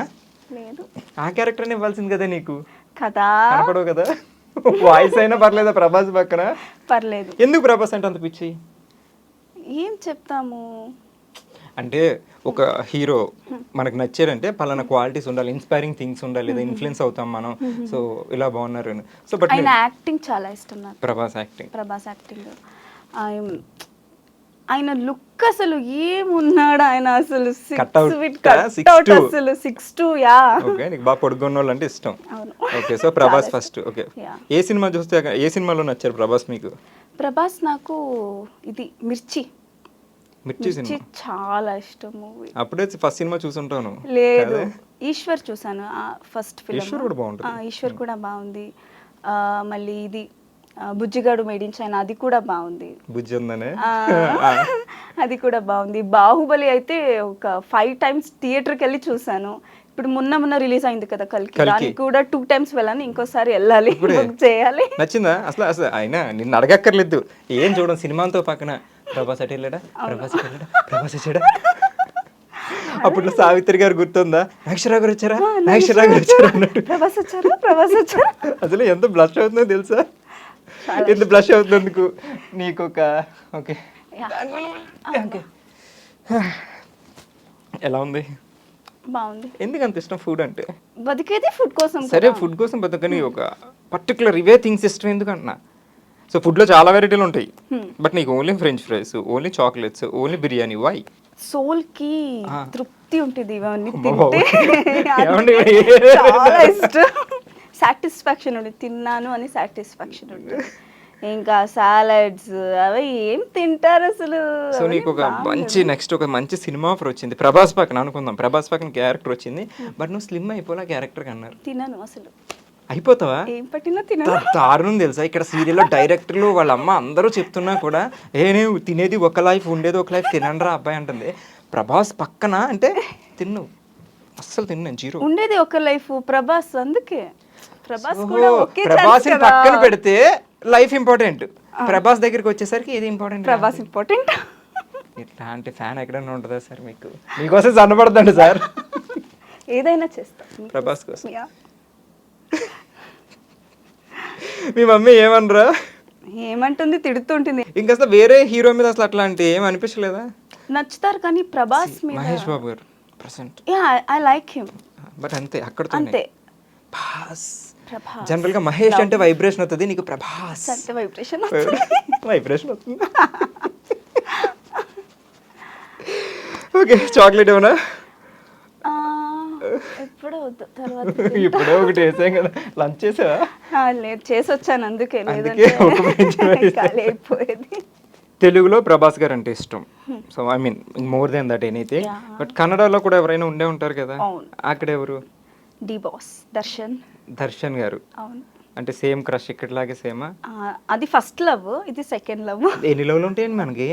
లేదు ఆ క్యారెక్టర్ ఇవ్వాల్సింది కదా నీకు, కదా కనపడవు కదా. వాయిస్ అయినా పర్లేదా ప్రభాస్ పక్కన? పర్లేదు. ఎందుకు ప్రభాస్ అంటే అంత పిచ్చి? ఏం చెప్తాము అంటే ఒక హీరో మనకు నచ్చారంటే పలానా క్వాలిటీస్ ఉండాలి, ఇన్స్పైరింగ్ థింగ్స్ ఉండాలి, లేదా ఇన్ఫ్లుయెన్స్ అవుతాం మనం. సో ఇలా బాగున్నారు. సో బట్ ఆయన యాక్టింగ్ చాలా ఇష్టం నాకు. ప్రభాస్ యాక్టింగ్ ఆయన లుక్ అసలు ఏమున్నాడు ఆయన, అసలు అసలు 6'2". యా ఓకే, నీకు బాగా పొడుగున్న వాళ్ళు అంటే ఇష్టం. అవును. Okay, so Prabhas first. Okay, ఏ సినిమా చూస్తే ఏ సినిమాలో నచ్చారు ప్రభాస్ మీకు? ప్రభాస్ నాకు ఇది మిర్చి సినిమా చాలా ఇష్టం మూవీ. అప్పుడే ఫస్ట్ సినిమా చూసుంటాను. లేదు, ఈశ్వర్ చూసాను ఫస్ట్ ఫిల్మ్. ఈశ్వర్ కూడా బాగుంటుంది. ఈశ్వర్ కూడా బాగుంది. మళ్ళీ ఇది బుజ్జిగాడు మేడ్ ఇన్ చైనా, అది కూడా బాగుంది. బుజ్జి ఉందనే అది కూడా బాగుంది. బాహుబలి అయితే ఒక 5 times థియేటర్కి వెళ్ళి చూసాను. ఇప్పుడు మొన్న రిలీజ్ అయింది కదా కల్కి, దానికి కూడా 2 times వెళ్ళాను. ఇంకోసారి వెళ్ళాలి, బుక్ చేయాలి. నచ్చిందా అసలు? అసలు అయినా నిన్ను అడగక్కర్లేదు, ఏం చూడండి సినిమాతో పక్కన ప్రభాస్ అటు వెళ్ళాడా, ప్రభాస్ అటు వెళ్ళాడా, ప్రభాస్ వచ్చాడా. అప్పుడు సావిత్రి గారు గుర్తుందా, నాగేశ్వరరావు గారు వచ్చారా, నాగేశ్వరరావు గారు వచ్చారా అన్నట్టు. ప్రభాస్ వచ్చారా. అసలు ఎంత బ్లష్ అవుతుందో తెలుసా? ఎంత బ్లష్ అవుతుందుకు నీకు ఒక ఓకే. ఎలా ఉంది? బాగుంది. ఎందుకు అంత ఇష్టం ఫుడ్ అంటే? బతికేది ఫుడ్ కోసం. సరే ఫుడ్ కోసం బతకని ఒక పర్టికులర్ ఇవే థింగ్స్ ఇష్టం ఎందుకు అంటున్నా. సో ఫుడ్లో చాలా వెరైటీలు ఉంటాయి, బట్ నీకు only French fries, only chocolates, only biryani. Why? Soul కి తృప్తి ఉంటుంది ఇవన్నీ ఏమండి? చాలా ఇష్టం. సాటిస్ఫాక్షన్ ఉంటుంది, తిన్నాను అని సాటిస్ఫాక్షన్ ఉంటుంది. ఇంకా సాలడ్స్ అవి ఏం తింటారు అసలు. సో నీకు ఒక మంచి నెక్స్ట్ ఒక మంచి సినిమా ఆఫర్ వచ్చింది ప్రభాస్ పక్కన అనుకుందాం, ప్రభాస్ పక్కన క్యారెక్టర్ వచ్చింది, బట్ నువ్వు స్లిమ్ అయిపోలే క్యారెక్టర్ అన్నారు. తినను అసలు. అయిపోతావా? ఏం పట్టినా తినను. దారుణం తెలుసా, ఇక్కడ సీరియల్లో డైరెక్టర్లు వాళ్ళ అమ్మ అందరూ చెప్తున్నా కూడా నువ్వు తినేది ఒక లైఫ్, ఉండేది ఒక లైఫ్, తినండి రా అబ్బాయి అంటుంది. ప్రభాస్ పక్కన అంటే తిన్ను, అస్సలు తిన్నాను, జీరో. ఉండేది ఒక లైఫ్ ప్రభాస్, అందుకే ప్రభాస్ కూడా ఒకే ప్రభాస్ పక్కన పెడితే లైఫ్ ఇంపార్టెంట్, ప్రభాస్ దగ్గరికి వచ్చేసరికి ఇది ఇంపార్టెంట్. ప్రభాస్ ఇంపార్టెంట్. ఇట్లాంటి ఫ్యాన్ ఎక్కడైనా ఉంటుందా సార్ మీకు? మీకోసం సన్నపడదండి సార్, ఏదైనా చేస్తాం ప్రభాస్ కోసం. మీ మమ్మీ ఏమనరా? ఏమంటుంది, తిడుతుంటుంది. ఇంకా అసలు వేరే హీరో మీద అసలు అట్లాంటి ఏం అనిపించలేదా? నచ్చుతారు కానీ ప్రభాస్ మీద. మహేష్ బాబు గారు present, I like him, but అంతే అక్కడతో అంతే. జనరల్ గా మహేష్ అంటే వైబ్రేషన్ అవుతుంది, నీకు ప్రభాస్ అంటే వైబ్రేషన్ వైబ్రేషన్ అవుతుంది. ఓకే, చాక్లెట్ ఏమన్నా? ఎప్పుడో తర్వాత ఇప్పుడే ఒకటి వేసాం కదా, లంచ్ చేసావా? లేదు, చేసి వచ్చాను అందుకే, అయిపోయేది. తెలుగులో ప్రభాస్ గారు అంటే ఇష్టం, so I mean more than that anything. But కన్నడలో కూడా ఎవరైనా ఉండే ఉంటారు కదా, అక్కడ ఎవరు? డి బాస్ దర్శన్ గారు. అవును. అంటే సేమ్ క్రష్ ఇక్కడలాగే సేమా? అది ఫస్ట్ లవ్, ఇది సెకండ్ లవ్. ఎన్ని లవ్లు ఉంటాయండి మనకి?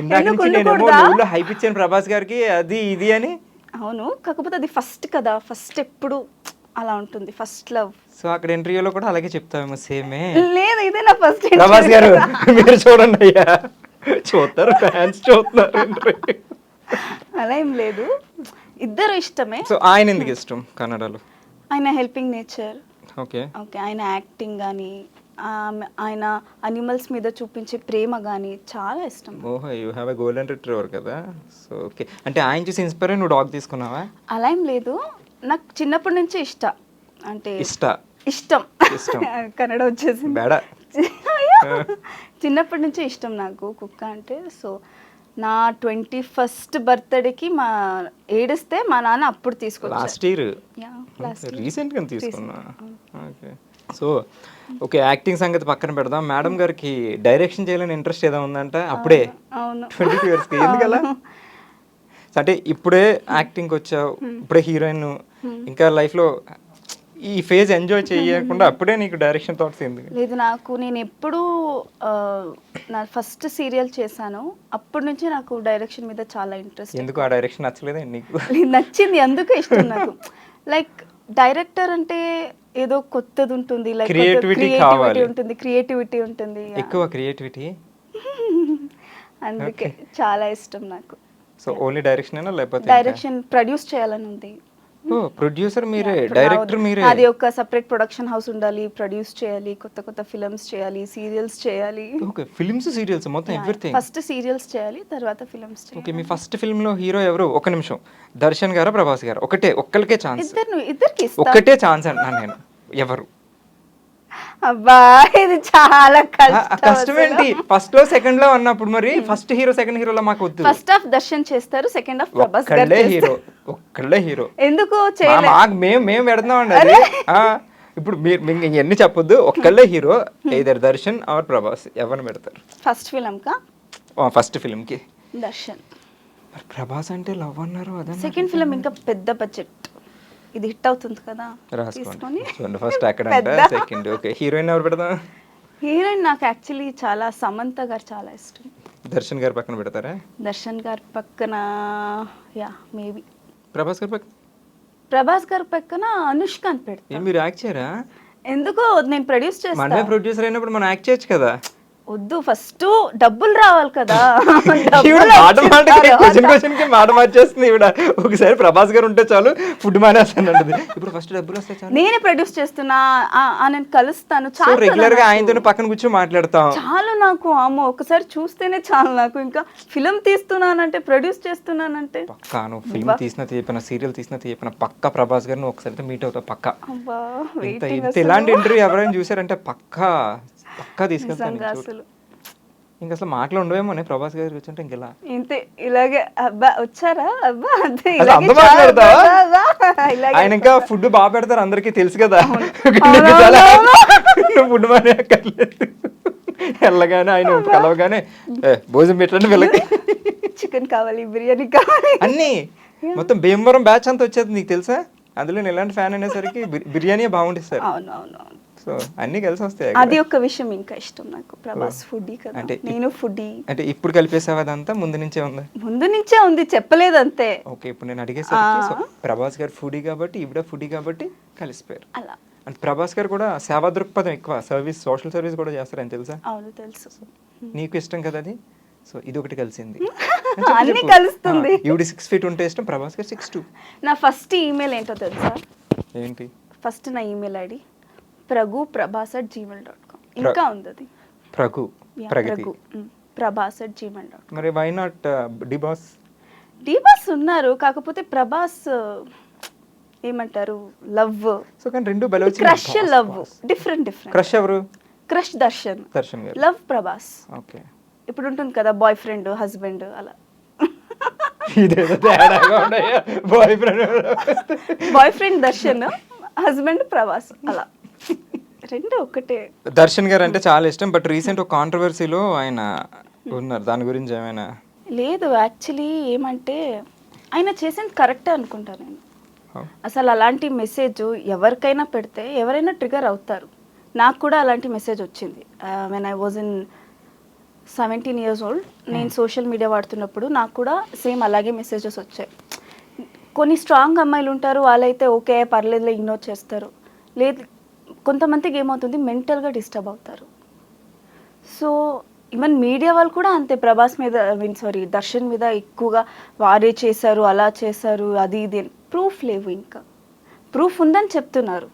ఇందాక నుంచి నేనేమో లవ్లో హైప్ ఇచ్చాను ప్రభాస్ గారికి, అది ఇది అని. అవును, కాకపోతే అది ఫస్ట్ కదా, ఫస్ట్ ఎప్పుడు అలా ఉంటుంది, ఫస్ట్ లవ్. సో అక్కడ ఇంటర్వ్యూలో కూడా అలాగే చెప్తామేమో, సేమే. లేదు, ఇదే నా ఫస్ట్. ప్రభాస్ గారు మీరు చూడండి అయ్యా, చూస్తారు ఫ్యాన్స్ చూస్తున్నారు. అలా ఏం లేదు, ఇద్దరు ఇష్టమే. సో ఆయన ఎందుకు ఇష్టం కన్నడలో? ఆయన హెల్పింగ్ నేచర్. ఓకే ఓకే, ఆయన యాక్టింగ్ కానీ, ఆయన అనిమల్స్ మీద చూపించే ప్రేమ కానీ చాలా ఇష్టం. ఓహో, you have a golden retriever కదా. సో ఓకే, అంటే ఆయన చూసి ఇన్స్పైర్ అయ్యి నువ్వు డాగ్ తీసుకున్నావా? అలా ఏం లేదు, నాకు చిన్నప్పటి నుంచి ఇష్టం. కన్నడ వచ్చేసి బేడా. చిన్నప్పటి నుంచి ఇష్టం నాకు కుక్క అంటే. సో నా 21st బర్త్డేకి మా ఏడిస్తే మా నాన్న అప్పుడు తీసుకొచ్చారు. లాస్ట్ ఇయర్ రీసెంట్గా తీసుకున్నా. ఓకే, సో ఓకే, యాక్టింగ్ సంగతి పక్కన పెడదాం. మేడం గారికి డైరెక్షన్ చేయాలని ఇంట్రెస్ట్ ఏదో ఉందంట అప్పుడే? అవును. 22 yearsకి. ఎందుకలా? అంటే ఇప్పుడే యాక్టింగ్కి వచ్చావు, ఇప్పుడే హీరోయిన్, ఇంకా లైఫ్లో ఈ ఫేజ్ ఎంజాయ్ చేయకుండా అప్పుడే నీకు డైరెక్షన్ థాట్స్ ఎందుకు? లేదు, నేను ఎప్పుడూ నా ఫస్ట్ సీరియల్ చేశాను, అప్పటి నుంచి నాకు డైరెక్షన్ మీద చాలా ఇంట్రెస్ట్. ఎందుకు ఆ డైరెక్షన్ నచ్చలేదా నీకు? నచ్చింది, అందుకే ఇష్టం నాకు. లైక్ డైరెక్టర్ అంటే ఏదో కొత్తది ఉంటుంది, లైక్ క్రియేటివిటీ ఉంటుంది, క్రియేటివిటీ ఉంటుంది, ఎక్కువ క్రియేటివిటీ. అందుకే చాలా ఇష్టం నాకు. సో ఓన్లీ డైరెక్షన్ లేకపోతే డైరెక్షన్ ప్రొడ్యూస్ చేయాలని ఉంది. ఓ ప్రొడ్యూసర్ మీరే, డైరెక్టర్ మీరే. అది ఒక సెపరేట్ ప్రొడక్షన్ హౌస్ ఉండాలి, ప్రొడ్యూస్ చేయాలి, కొత్త కొత్త ఫిల్మ్స్ చేయాలి, సీరియల్స్ చేయాలి. ఓకే, ఫిల్మ్స్ సీరియల్స్ మొత్తం ఎవ్రీథింగ్. ఫస్ట్ సీరియల్స్ చేయాలి, తర్వాత ఫిల్మ్స్ చేయాలి. ఓకే, మీ ఫస్ట్ ఫిల్మ్ లో హీరో ఎవరు? ఒక నిమిషం, దర్శన్ గారా ప్రభాస్ గారు? ఒక్కరికే ఛాన్స్, ఇద్దరికి ఒక్కటే ఛాన్స్ అంటున్నాను నేను. ఎవరు? అబ్బా ఇది చాలా కష్టమేంటి? ఫస్ట్ లో సెకండ్ లో అన్నప్పుడు మరి ఫస్ట్ హీరో సెకండ్ హీరోలో మాకు వద్దు. ఫస్ట్ హాఫ్ దర్శన్ చేస్తారు, సెకండ్ హాఫ్ ప్రభాస్ గారు హీరో. ఒక్కళ్ళే హీరో ఎందుకు మేము పెడుతున్నాం అండి అది. ఇప్పుడు మీరు ఎన్ని చెప్పొద్దు, ఒక్కళ్ళే హీరో, ఇద్దరు దర్శన్ ఆర్ ప్రభాస్, ఎవరిని పెడతారు ఫస్ట్ ఫిల్మ్ కా? ఫస్ట్ ఫిల్మ్ కి దర్శన్. ప్రభాస్ అంటే లవ్ అన్నారు, అదే సెకండ్ ఫిల్మ్ ఇంకా పెద్ద బడ్జెట్, ఇది హిట్ అవుతుంది కదా, రాసుకోండి. ఫస్ట్ అక్కడ సెకండ్. ఓకే, హీరోయిన్ ఎవరు పెడతాం? హీరోయిన్ నాకు యాక్చువల్లీ చాలా సమంత గారు చాలా ఇష్టం. దర్శన్ గారి పక్కన పెడతారా? దర్శన్ గారి పక్కన యా మేబీ. ప్రభాస్ గారి పక్కన? ప్రభాస్ గారి పక్కన అనుష్కాంత్ పెడతా. మీరు యాక్ట్ చేయరా? ఎందుకో నేను ప్రొడ్యూస్ చేస్తాను. మనమే ప్రొడ్యూసర్ అయినప్పుడు మనం యాక్ట్ చేయొచ్చు కదా. వద్దు, ఫస్ట్ డబ్బులు రావాలి కదా. క్వశ్చన్ కి మాట మార్చేస్తుంది ఇవిడ. ఒకసారి ప్రభాస్ గారు ఉంటే చాలు, ఫుడ్ మానేస్తాను అంటది. ఇప్పుడు ఫస్ట్ డబ్బులు వస్తే చాలు, నేనే ప్రొడ్యూస్ చేస్తున్నా, నేను కలుస్తాను, చాలు. రెగ్యులర్ గా ఆయనతో పక్కన కూర్చొని మాట్లాడతాం, చాలు నాకు. అమ్మో, ఒకసారి చూస్తేనే చాలు నాకు. ఇంకా ఫిల్మ్ తీస్తున్నానంటే, ప్రొడ్యూస్ చేస్తున్నానంటే పక్కా. నువ్వు ఫిల్మ్ తీసిన తీయపన, సీరియల్ తీసిన తీయపన, పక్కా ప్రభాస్ గారిని ఒకసారి మీట్ అవుతావు పక్కా. ఇలాంటి ఇంటర్వ్యూ ఎవరైనా చూసారంటే పక్కా తీసుకెళ్తాను. ఇంకా అసలు మాటలు ఉండవేమో ప్రభాస్ గారు కూర్చుంటే ఇంకెలా ఇంతే, ఇలాగే అబ్బా వచ్చారా అబ్బా అంతే ఆయన. ఇంకా ఫుడ్ బాగా పెడతారు, అందరికి తెలుసు కదా. ఫుడ్ మానే అక్కర్లేదు, వెళ్ళగానే ఆయన కలవగానే భోజనం పెట్టండి వీళ్ళకి, చికెన్ కావాలి, బిర్యానీ కావాలి, అన్ని మొత్తం భీమవరం బ్యాచ్ అంతా వచ్చేది. నీకు తెలుసా? అందులో నేను ఎలాంటి ఫ్యాన్ అనేసరికి బిర్యానీ బాగుంటుంది సార్. అవునవును, సో అన్ని కలిసి వస్తాయి. అది ఒక విషయం ఇంకా ఇష్టం నాకు, ప్రభాస్ ఫుడీ కదా, అంటే నేను ఫుడీ. అంటే ఇప్పుడు కలిపేసావు అదంతా? ముందు నుంచే ఉంది, చెప్పలేదు అంతే. ఓకే, ఇప్పుడు నేను అడిగేసరికి ప్రభాస్ గారు ఫుడీ కాబట్టి, ఈవిడ ఫుడీ కాబట్టి కలిసిపోయారు అలా. అంటే ప్రభాస్ గారు కూడా సేవా దృక్పథం ఎక్కువ, సర్వీస్, సోషల్ సర్వీస్ కూడా చేస్తారని తెలుసా? అవును తెలుసు. నీకు ఇష్టం కదా అది, సో ఇది ఒకటి కలిసింది. అన్ని కలుస్తుంది. ఈవిడ 6 feet ఉంటే ఇష్టం, ప్రభాస్ గారు 6'2". నా ఫస్ట్ ఈమెయిల్ ఏంటో తెలుసా? ఏంటి? ఫస్ట్ నా ఈమెయిల్ ఐడి pragu@gmail.com. ఇంకా ఉంది అది, ప్రభాస్@gmail.com. మరి వై నాట్ డిబాస్? డిబాస్ ఉన్నారు, కాకపోతే ప్రభాస్ ఏమంటారు, లవ్. సో కానీ రెండు బల వచ్చి క్రష్, లవ్ డిఫరెంట్. క్రష్ ఎవరు? క్రష్ దర్శన్ గారు, లవ్ ప్రభాస్. ఓకే, ఇప్పుడు ఉంటుంది కదా బాయ్ ఫ్రెండ్, హస్బెండ్, అలా. Boy friend Darshan, husband Prabhas, అలా రెండు ఒకటే. దర్శన్ గారు అంటే చాలా ఇష్టం, బట్ రీసెంట్ ఒక కాంట్రవర్సీలో ఆయన ఉన్నారు, దాని గురించి ఏమైనా? లేదు, యాక్చువల్లీ ఏమంటే ఆయన చేసింది కరెక్టే అనుకుంటా నేను. అసలు అలాంటి మెసేజ్ ఎవరికైనా పెడితే ఎవరైనా ట్రిగర్ అవుతారు. నాకు కూడా అలాంటి మెసేజ్ వచ్చింది when I was in 17 years old. నేను సోషల్ మీడియా వాడుతున్నప్పుడు నాకు కూడా సేమ్ అలాగే మెసేజెస్ వచ్చాయి. కొన్ని స్ట్రాంగ్ అమ్మాయిలు ఉంటారు, వాళ్ళైతే ఓకే పర్లేదులే ఇగ్నోర్ చేస్తారు. లేదు, కొంతమందికి ఏమవుతుంది, మెంటల్గా డిస్టర్బ్ అవుతారు. సో ఈవెన్ మీడియా వాళ్ళు కూడా అంతే, ప్రభాస్ మీద దర్శన్ మీద ఎక్కువగా వారే చేశారు, అలా చేశారు, అది ఇది అని. ప్రూఫ్ లేవు, ఇంకా ప్రూఫ్ ఉందని చెప్తున్నారు,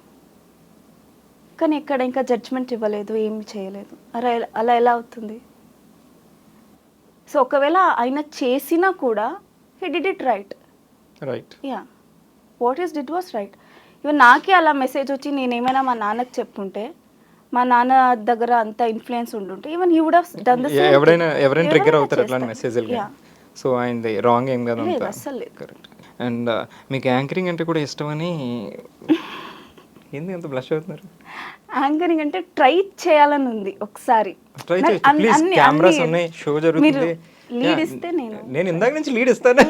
కానీ ఇక్కడ ఇంకా జడ్జ్మెంట్ ఇవ్వలేదు, ఏమి చేయలేదు. అలా ఎలా అవుతుంది? సో ఒకవేళ ఆయన చేసినా కూడా he did it right. Yeah, what is did was right. Even నాకే అలా మెసేజ్ వచ్చి నేనేమైనా మా నాన్నకి చెప్పుంటే, మా నాన్న దగ్గర అంత ఇన్ఫ్లుయెన్స్ ఉండుంటే, even he would have done the same. ఎవరైనా ట్రిగ్గర్ అవుతారు అట్లాంటి మెసేజ్లు. సో ఆయనది రాంగ్ ఏం కదా అంతా. అసలు కరెక్ట్. అండ్ మీకు యాంకరింగ్ అంటే కూడా ఇష్టమని ఎందుకు ఎంత బ్లష్ అవుతున్నారు? యాంకరింగ్ అంటే ట్రై చేయాలని ఉంది ఒకసారి. ట్రై చేయండి ప్లీజ్, కెమెరాస్ ఉన్నాయి, షో జరుగుతుంది. లీడ్ ఇస్తే నేను ఇందాక నుంచి లీడ్ ఇస్తానే.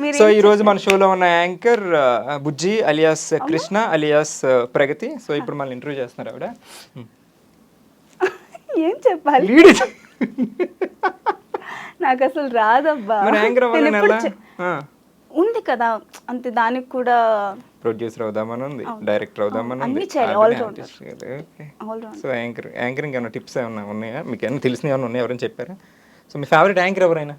మీరు సో ఈ రోజు మన షోలో ఉన్న యాంకర్ బుజ్జి అలియాస్ కృష్ణ అలియాస్ ప్రగతి. సో ఇప్పుడు మళ్ళీ ఇంటర్వ్యూ చేస్తున్నారు ఆవిడ. ఏం చెప్పాలి? లీడ్ నాకు అసలు రాదబ్బా. మరి యాంకర్ నేను ఎప్పుడు అవ్వాలని ఉంది కదా, అంతే. దానికి కూడా ప్రొడ్యూసర్ అవుదామని ఉంది, డైరెక్టర్ అవుదామని ఉంది. అన్ని చేయాలి, ఆల్ రౌండర్. సో యాంకరింగ్ ఏమైనా టిప్స్ ఏమైనా ఉన్నాయా మీకు? ఏమైనా తెలిసిన ఏమైనా ఉన్నాయా? ఎవరైనా చెప్పారా? సో మీ ఫేవరెట్ యాంకర్ ఎవరైనా?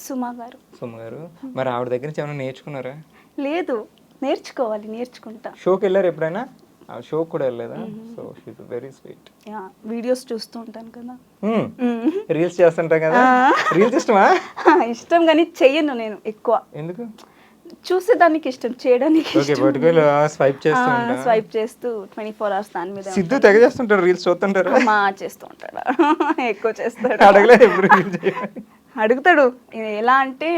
సుమా గారు. సుమ గారు. మరి ఆవిడ దగ్గర నుంచి ఏమైనా నేర్చుకున్నారా? లేదు, నేర్చుకోవాలి, నేర్చుకుంటా. షోకి వెళ్ళారు ఎప్పుడైనా? ఆ షో కూడా వెళ్ళలేదా? So she's very sweet. Videos చూస్తూ ఉంటాను కదా, రీల్స్ చేస్తుంటాం కదా. రీల్స్ ఇష్టమా? ఇష్టం, కానీ చెయ్యను నేను ఎక్కువ. ఎందుకు? చూసేదానికి ఇష్టం, చేయడానికి ఓకే, పట్టుకొని స్వైప్ చేస్తూ ఉంటా. స్వైప్ చేస్తూ 24 hours దాని మీద. సిద్ధు తెగ చేస్తుంటారు రీల్స్, చూస్తుంటారు. మా చేస్తూ ఉంటాడు, ఎక్కువ చేస్తాడు. అడగలేదు ఎప్పుడు రీల్స్ చేయాలి. అడుగుతాడు. ఎలా అంటే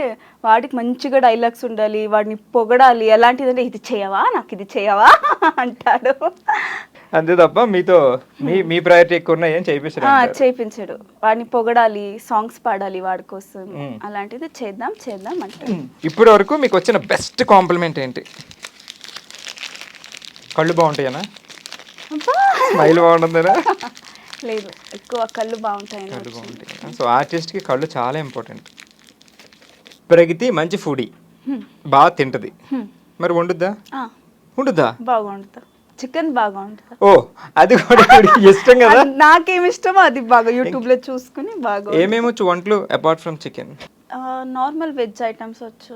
వాడికి మంచిగా డైలాగ్స్ ఉండాలి, వాడిని పొగడాలి. ఎలాంటిదంటే ఇది చేయవా, నాకు ఇది చేయవా అంటాడు. అంతే తప్ప మీతో మీ ప్రయారిటీ ఎక్కువ ఉన్నాయి ఏం చేయించాడు. వాడిని పొగడాలి, సాంగ్స్ పాడాలి వాడి కోసం. అలాంటిది చేద్దాం చేద్దాం అంటే. ఇప్పటి వరకు మీకు వచ్చిన బెస్ట్ కాంప్లిమెంట్ ఏంటి? కళ్ళు బాగుంటాయనా? స్మైల్ బాగుంటుందా? లేదు, ఎక్కువ కళ్ళు బాగుంటాయి. కళ్ళు బాగుంటాయి. సో ఆర్టిస్ట్కి కళ్ళు చాలా ఇంపార్టెంట్. ప్రగతి మంచి ఫుడీ, బాగా తింటది. మరి వండుద్దా? వండుద్దా? బాగా వండుతా. చికెన్ బాగా వండుతా. ఓ, అది కూడా ఇష్టం కదా. నాకేమి ఇష్టమో అది బాగా యూట్యూబ్ లో చూసుకుని బాగా. ఏమేమి వచ్చు వంటలు apart from chicken? Normal veg items వచ్చు.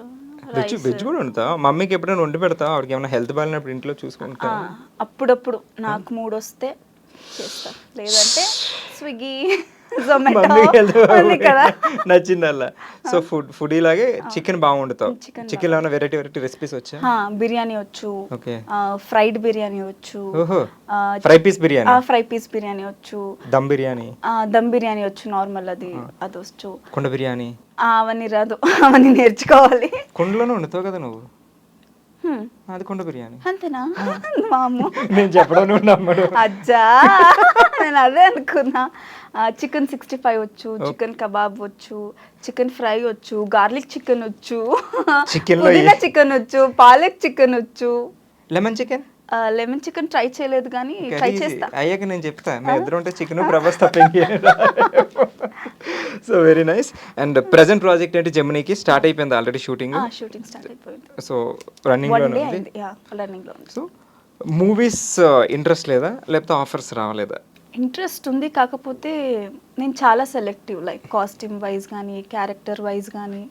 వెజ్ కూడా వండుతా? మమ్మీకి ఎప్పుడైనా వండి పెడతా? ఆవిడకి ఏమైనా హెల్త్ బాగాలేనప్పుడు ఇంట్లో చూసుకుంటా? అప్పుడప్పుడు నాకు మూడ్ వస్తే చేస్తా, లేదంటే స్విగ్గీ, జొమాటో కదా. నచ్చిందల్లా. సో ఫుడ్ ఇలాగే చికెన్ బాగా వండుతావు. చికెన్ ఏమైనా వెరైటీ రెసిపీస్ వచ్చా? బిర్యానీ వచ్చు, ఫ్రైడ్ బిర్యానీ వచ్చు, ఫ్రై పీస్ బిర్యానీ వచ్చు, దమ్ బిర్యానీ వచ్చు, నార్మల్ అది వచ్చు. కుండ బిర్యానీ అవన్నీ రాదు, అవన్నీ నేర్చుకోవాలి. కుండలోనే వండుతావు కదా నువ్వు? అది కుండ బిర్యానీ అంతేనా? మాము నేను చెప్పడం నువ్వు నమ్మడు. అజ్జా, నేను అదే అనుకున్నా. చికెన్ 65 వచ్చు, చికెన్ కబాబ్ వచ్చు, చికెన్ ఫ్రై వచ్చు, గార్లిక్ చికెన్ వచ్చు, పుదీనా చికెన్ వచ్చు, పాలక్ చికెన్ వచ్చు, లెమన్ చికెన్ ట్రై చేయలేదు కానీ ట్రై చేస్తా. అయ్యాక నేను చెప్తా. మీ ఇద్దరు ఉంటే చికెన్ ప్రభాస్ తప్ప. So very nice. And present project ఏంటి? జెమినీకి స్టార్ట్ అయిపోయింది ఆల్రెడీ షూటింగ్? స్టార్ట్ అయిపోయింది. సో రన్నింగ్ లో ఉంది. సో మూవీస్ ఇంట్రెస్ట్ లేదా, లేకపోతే ఆఫర్స్ రావలేదా? ఇంట్రెస్ట్ ఉంది, కాకపోతే నేను చాలా సెలెక్టివ్. లైక్ కాస్ట్యూమ్ వైజ్ కానీ, క్యారెక్టర్ వైజ్ కానీ.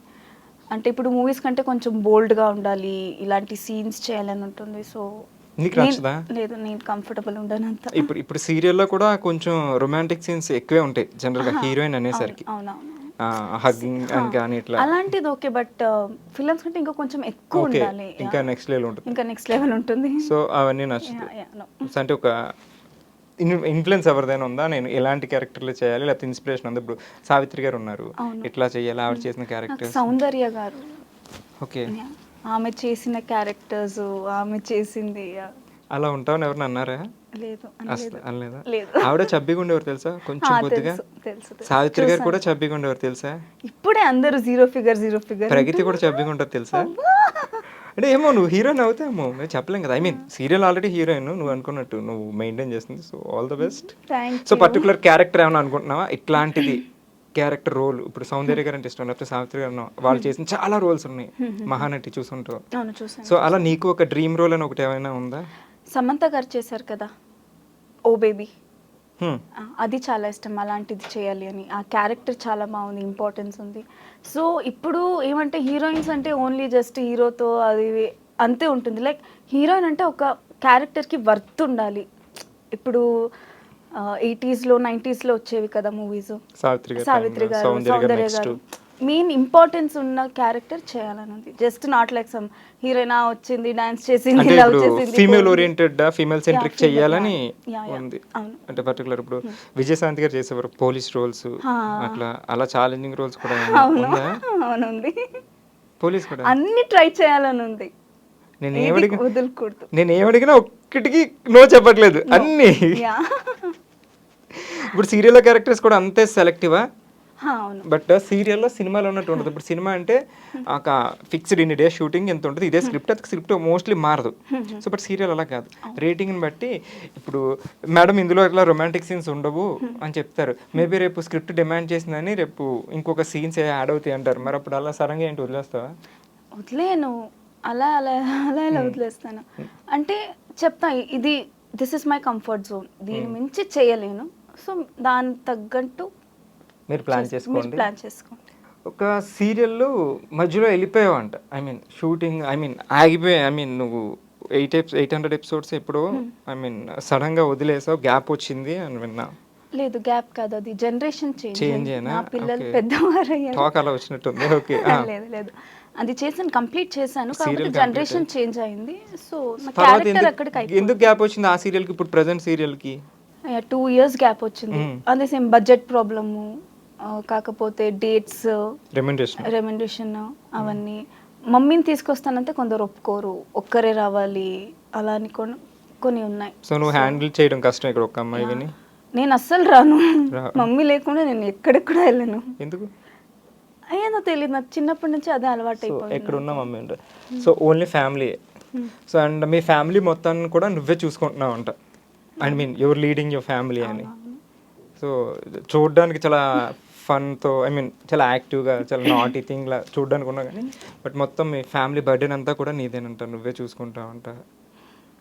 అంటే ఇప్పుడు మూవీస్ కంటే కొంచెం బోల్డ్గా ఉండాలి, ఇలాంటి సీన్స్ చేయాలని ఉంటుంది. సో నీకు నచ్చదా? లేదు, నేను కంఫర్టబుల్ ఉండను అంత. ఇప్పుడు సీరియల్లో కూడా కొంచెం రొమాంటిక్ సీన్స్ ఎక్కువే ఉంటాయి జనరల్ గా హీరోయిన్ అనేసరికి. హగ్గింగ్ అని కానీ ఇట్లా అలాంటిది ఓకే, బట్ ఫిల్మ్స్ కంటే ఇంకా కొంచెం ఎక్కువ ఉండాలి. ఇంకా నెక్స్ట్ లెవెల్ ఉంటుంది. సో అవన్నీ నచ్చుతుంది. అంటే ఒక ఇన్ఫ్లుయెన్స్ ఎవరిదైనా ఉందా? నేను ఎలాంటి క్యారెక్టర్లు చేయాలి, లేకపోతే ఇన్స్పిరేషన్ ఉందా? ఇప్పుడు సావిత్రి గారు ఉన్నారు, ఇట్లా చేయాలి ఆవిడ చేసిన క్యారెక్టర్. సౌందర్య గారు, ఓకే, ఆమె చేసిన క్యారెక్టర్స్, ఆమె చేసింది. అలా ఉంటావని ఎవరిని అన్నారా? లేదు, అసలు అనలేదా? ఆవిడ చబ్బిగా ఉండేవారు తెలుసా, కొంచెం కొద్దిగా. సావిత్రి గారు కూడా చబ్బిగా ఉండేవారు తెలుసా? ఇప్పుడే అందరూ జీరో ఫిగర్. ప్రగతి కూడా చబ్బిగా ఉంటారు తెలుసా? అంటే ఏమో నువ్వు హీరోయిన్ అవుతాయేమో, మేము చెప్పలేం కదా. I mean serial already heroine, నువ్వు అనుకున్నట్టు నువ్వు మెయింటైన్ చేస్తుంది. So all the best. So particular character ఏమైనా అనుకుంటున్నావా ఇట్లాంటిది క్యారెక్టర్ రోల్? ఇప్పుడు సౌందర్య గారు అంటే ఇష్టం, లేకపోతే సావిత్రి గారు వాళ్ళు చేసిన చాలా రోల్స్ ఉన్నాయి, మహానటి చూసుంటావు. సో అలా నీకు ఒక డ్రీమ్ రోల్ అని ఒకటి ఏమైనా ఉందా? సమంత గారు చేశారు కదా ఓ బేబీ, అది చాలా ఇష్టం. అలాంటిది చేయాలి అని. ఆ క్యారెక్టర్ చాలా బాగుంది, ఇంపార్టెన్స్ ఉంది. సో ఇప్పుడు ఏమంటే హీరోయిన్స్ అంటే ఓన్లీ జస్ట్ హీరోతో అది అంతే ఉంటుంది. లైక్ హీరోయిన్ అంటే ఒక క్యారెక్టర్కి వర్త్ ఉండాలి. ఇప్పుడు 80s లో 90s లో వచ్చేవి కదా మూవీస్, సావిత్రి గారు, సౌందర్య గారు, మెయిన్ ఇంపార్టెన్స్ ఉన్న క్యారెక్టర్ చేయాలని ఉంది. Just not like some heroine వచ్చింది, డాన్స్ చేసింది, లవ్ చేసింది, ఫీమేల్ ఓరియంటెడ్, ఫీమేల్ సెంట్రిక్ చేయాలని ఉంది. అంటే పర్టికులర్ ఇప్పుడు విజయశాంతి గారు చేసేవారు పోలీస్ రోల్స్, అట్లా అలా ఛాలెంజింగ్ రోల్స్ కూడా ఉందా? అవునుంది, పోలీస్ కూడా అన్ని ట్రై చేయాలని ఉంది. నేను ఏమడిగినా ఒక్కటికి నో చెప్పట్లేదు అన్ని. ఇప్పుడు సీరియల్ క్యారెక్టర్స్ కూడా అంతే సెలెక్టివా? అవును. బట్ సీరియల్లో సినిమాలో ఉన్నట్టు ఉంటుంది. ఇప్పుడు సినిమా అంటే ఒక ఫిక్స్డ్ ఇన్ని డేస్ షూటింగ్ ఎంత ఉంటుంది, ఇదే స్క్రిప్ట్, అది స్క్రిప్ట్ మోస్ట్లీ మారదు. సో బట్ సీరియల్ అలా కాదు, రేటింగ్ని బట్టి ఇప్పుడు మేడం ఇందులో ఇట్లా రొమాంటిక్ సీన్స్ ఉండవు అని చెప్తారు. మేబీ రేపు స్క్రిప్ట్ డిమాండ్ చేసిందని రేపు ఇంకొక సీన్స్ యాడ్ అవుతాయి అంటారు. మరి అప్పుడు అలా సడన్గా ఏంటి వదిలేస్తావా? వదిలేను, అలా అలా అలా ఇలా వదిలేస్తాను. అంటే చెప్తా, ఇది this is my comfort zone, దీని మించి చేయలేను, సో దానికి తగ్గట్టు మీరు ప్లాన్ చేసుకోండి. ప్లాన్ చేసుకోండి. ఒక సీరియల్లో మధ్యలో వెళ్ళిపోయావు అంట, I mean shooting, I mean ఆగిపోయాయి, ఐ మీన్ నువ్వు 800 ఎపిసోడ్స్ ఎప్పుడో ఐ మీన్ సడన్గా వదిలేసావు, గ్యాప్ వచ్చింది అని విన్నా. లేదు, గ్యాప్ కాదు, అది జనరేషన్ చేంజ్. అయినా నా పిల్లలు పెద్దవారు అయ్యారు. టాక్ అలా వచ్చినట్టుంది. ఓకే. లేదు లేదు, అది చేసాను, కంప్లీట్ చేశాను, కాకపోతే జనరేషన్ చేంజ్ అయింది. సో నా తర్వాత క్యారెక్టర్ అక్కడికి ఎందుకు గ్యాప్ వచ్చింది ఆ సీరియల్కి ఇప్పుడు ప్రెసెంట్ సీరియల్కి? 2 years గ్యాప్ వచ్చింది. అదే సేమ్ బడ్జెట్ ప్రాబ్లము, కాకపోతే డేట్స్, రెమ్యునరేషన్ అవన్నీ. మమ్మీని తీసుకొస్తానంటే కొందరు ఒప్పుకోరు, ఒక్కరే రావాలి, అలా అని కొన్ని ఉన్నాయి. సో నువ్వు హ్యాండిల్ చేయడం కష్టం ఇక్కడ ఒక అమ్మాయిని? నేను అస్సలు రాను, మమ్మీ లేకుండా నేను ఎక్కడికి కూడా వెళ్ళను. ఎందుకు? ఏదో తెలియదు, నాకు చిన్నప్పటి నుంచి అదే అలవాటు అయిపోయింది. ఎక్కడ ఉన్నా మమ్మీ ఉంటారు. So only family. So and me family మొత్తాన్ని కూడా నువ్వే చూసుకుంటున్నావు అంట, I mean your leading your family అని. సో చూడడానికి చాలా ఫన్తో, ఐ మీన్ చాలా యాక్టివ్గా, చాలా నాటీ థింగ్లా చూడడానికి ఉన్నా కానీ బట్ మొత్తం మీ ఫ్యామిలీ బర్డెన్ అంతా కూడా నీదేనంట, నువ్వే చూసుకుంటావు అంట.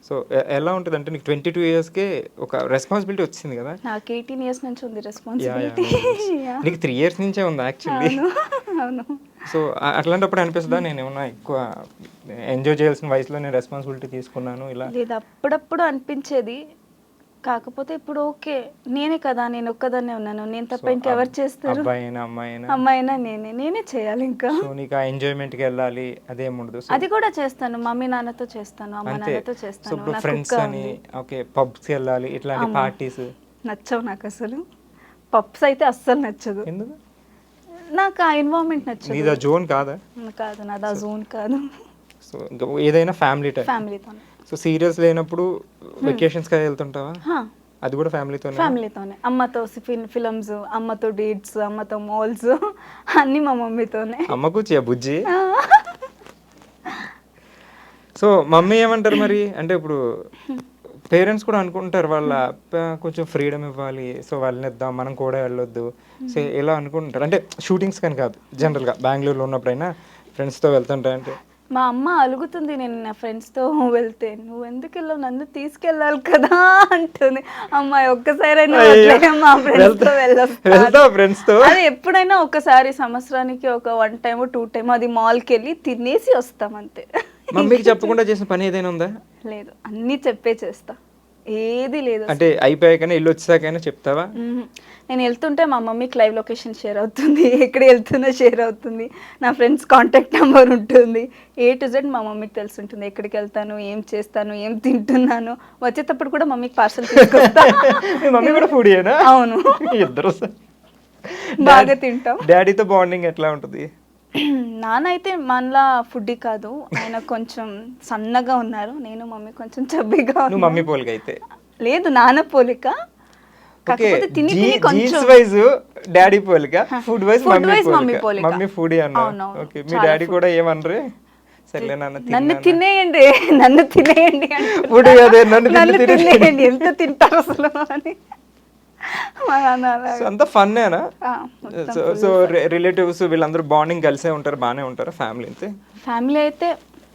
సో ఎలా ఉంటుంది అంటే నీకు 22 yearsకే ఒక రెస్పాన్సిబిలిటీ వచ్చింది కదా? నాకు 18 years నుంచి ఉంది రెస్పాన్సిబిలిటీ. నీకు 3 years నుంచే ఉంది యాక్చువల్లీ. అవును. సో అట్లాంటప్పుడు అనిపిస్తుందా నేను ఏమన్నా ఎక్కువ ఎంజాయ్ చేయాల్సిన వయసులో నేను రెస్పాన్సిబిలిటీ తీసుకున్నాను ఇలా? లేదు, అప్పుడప్పుడు అనిపించేది, కాకపోతే ఇప్పుడు ఓకే, నేనే కదా, నేను ఒక్కదాన్నే ఉన్నాను, నేను తప్ప ఇంకెవరు చేస్తారు? అమ్మాయినా నేనే చేయాలి ఇంకా. సో నీకు ఆ ఎంజాయ్మెంట్కి వెళ్ళాలి అదేముండదు? అది కూడా చేస్తాను, మమ్మీ నాన్నతో చేస్తాను, అమ్మ నాన్నతో చేస్తాను. సో ఫ్రెండ్స్ అని ఓకే పబ్స్కి వెళ్ళాలి, ఇట్లాంటి పార్టీస్ నచ్చవు నాకు అసలు. పబ్స్ అయితే అస్సలు నచ్చదు. ఎందుకు? నాకు ఆ ఎన్వైరన్మెంట్ నచ్చదు. నీదా జోన్ కాదా? కాదు, నాది ఆ జోన్ కాదు. సో ఏదైనా ఫ్యామిలీతోనే. సో సీరియల్స్ లేనప్పుడు వెకేషన్స్కి వెళ్తుంటావా? అది కూడా ఫ్యామిలీతోనే. అమ్మతో ఫిల్మ్స్, అమ్మతో డేట్స్, అమ్మతో మాల్స్, అన్నీ మా మమ్మీతోనే. అమ్మకు బుజ్జి. సో మమ్మీ ఏమంటారు మరి? అంటే ఇప్పుడు పేరెంట్స్ కూడా అనుకుంటారు వాళ్ళ కొంచెం ఫ్రీడమ్ ఇవ్వాలి, సో వాళ్ళని ఇద్దాం, మనం కూడా వెళ్ళొద్దు, సో ఇలా అనుకుంటారు. అంటే షూటింగ్స్ కానీ కాదు, జనరల్గా బెంగళూరులో ఉన్నప్పుడైనా ఫ్రెండ్స్తో వెళ్తుంటారంటే. మా అమ్మ అలుగుతుంది, నేను నా ఫ్రెండ్స్తో వెళ్తే, నువ్వు ఎందుకు వెళ్ళావు, నన్ను తీసుకెళ్ళాలి కదా అంటుంది. అమ్మాయి ఒక్కసారైనా మా ఫ్రెండ్స్తో వెళ్ళొస్తా. అది ఎప్పుడైనా ఒకసారి, సంవత్సరానికి ఒక 1 time 2 time అది మాల్కి వెళ్ళి తినేసి వస్తాం అంతే. మమ్మీకి చెప్పకుండా చేసిన పని ఏదైనా ఉందా? లేదు, అన్నీ చెప్పే చేస్తా, ఏది లేదు. అంటే అయిపోయాకనే ఇల్లు వచ్చాకైనా చెప్తావా? నేను వెళ్తుంటే మా మమ్మీకి లైవ్ లొకేషన్ షేర్ అవుతుంది, ఎక్కడ వెళ్తున్నా షేర్ అవుతుంది, నా ఫ్రెండ్స్ కాంటాక్ట్ నెంబర్ ఉంటుంది, A to Z మా మమ్మీకి తెలిసి ఉంటుంది, ఎక్కడికి వెళ్తాను, ఏం చేస్తాను, ఏం తింటున్నాను. వచ్చేటప్పుడు కూడా మమ్మీకి పార్సల్ తీసుకొస్తా. మమ్మీ కూడా ఫుడీయేనా? అవును, ఇద్దరు బాగా తింటాం. డాడీతో బాండింగ్ ఎట్లా ఉంటుంది? నాన్న అయితే మనలా ఫుడ్డీ కాదు, ఆయన కొంచెం సన్నగా ఉన్నారు, నేను మమ్మీ కొంచెం చబ్బీగా. మమ్మీ పోలిక అయితే లేదు, నాన్న పోలిక, కాకపోతే తిని కొంచెం వైజ్ డాడీ పోలిక, ఫుడ్ వైజ్ మమ్మీ పోలిక. మమ్మీ ఫుడీ అన్న. ఓకే, మీ డాడీ కూడా ఏమనరే? సర్లే నన్ను తినేయండి, నన్ను తినేయండి ఫుడ్ అదే, నన్ను తినేయండి, ఎంత తింటారు అసలు అని. అంత ఫన్నేనా? సో రిలేటివ్స్ వీళ్ళందరూ బాండింగ్ కలిసే ఉంటారు, బాగానే ఉంటారు ఫ్యామిలీ అయితే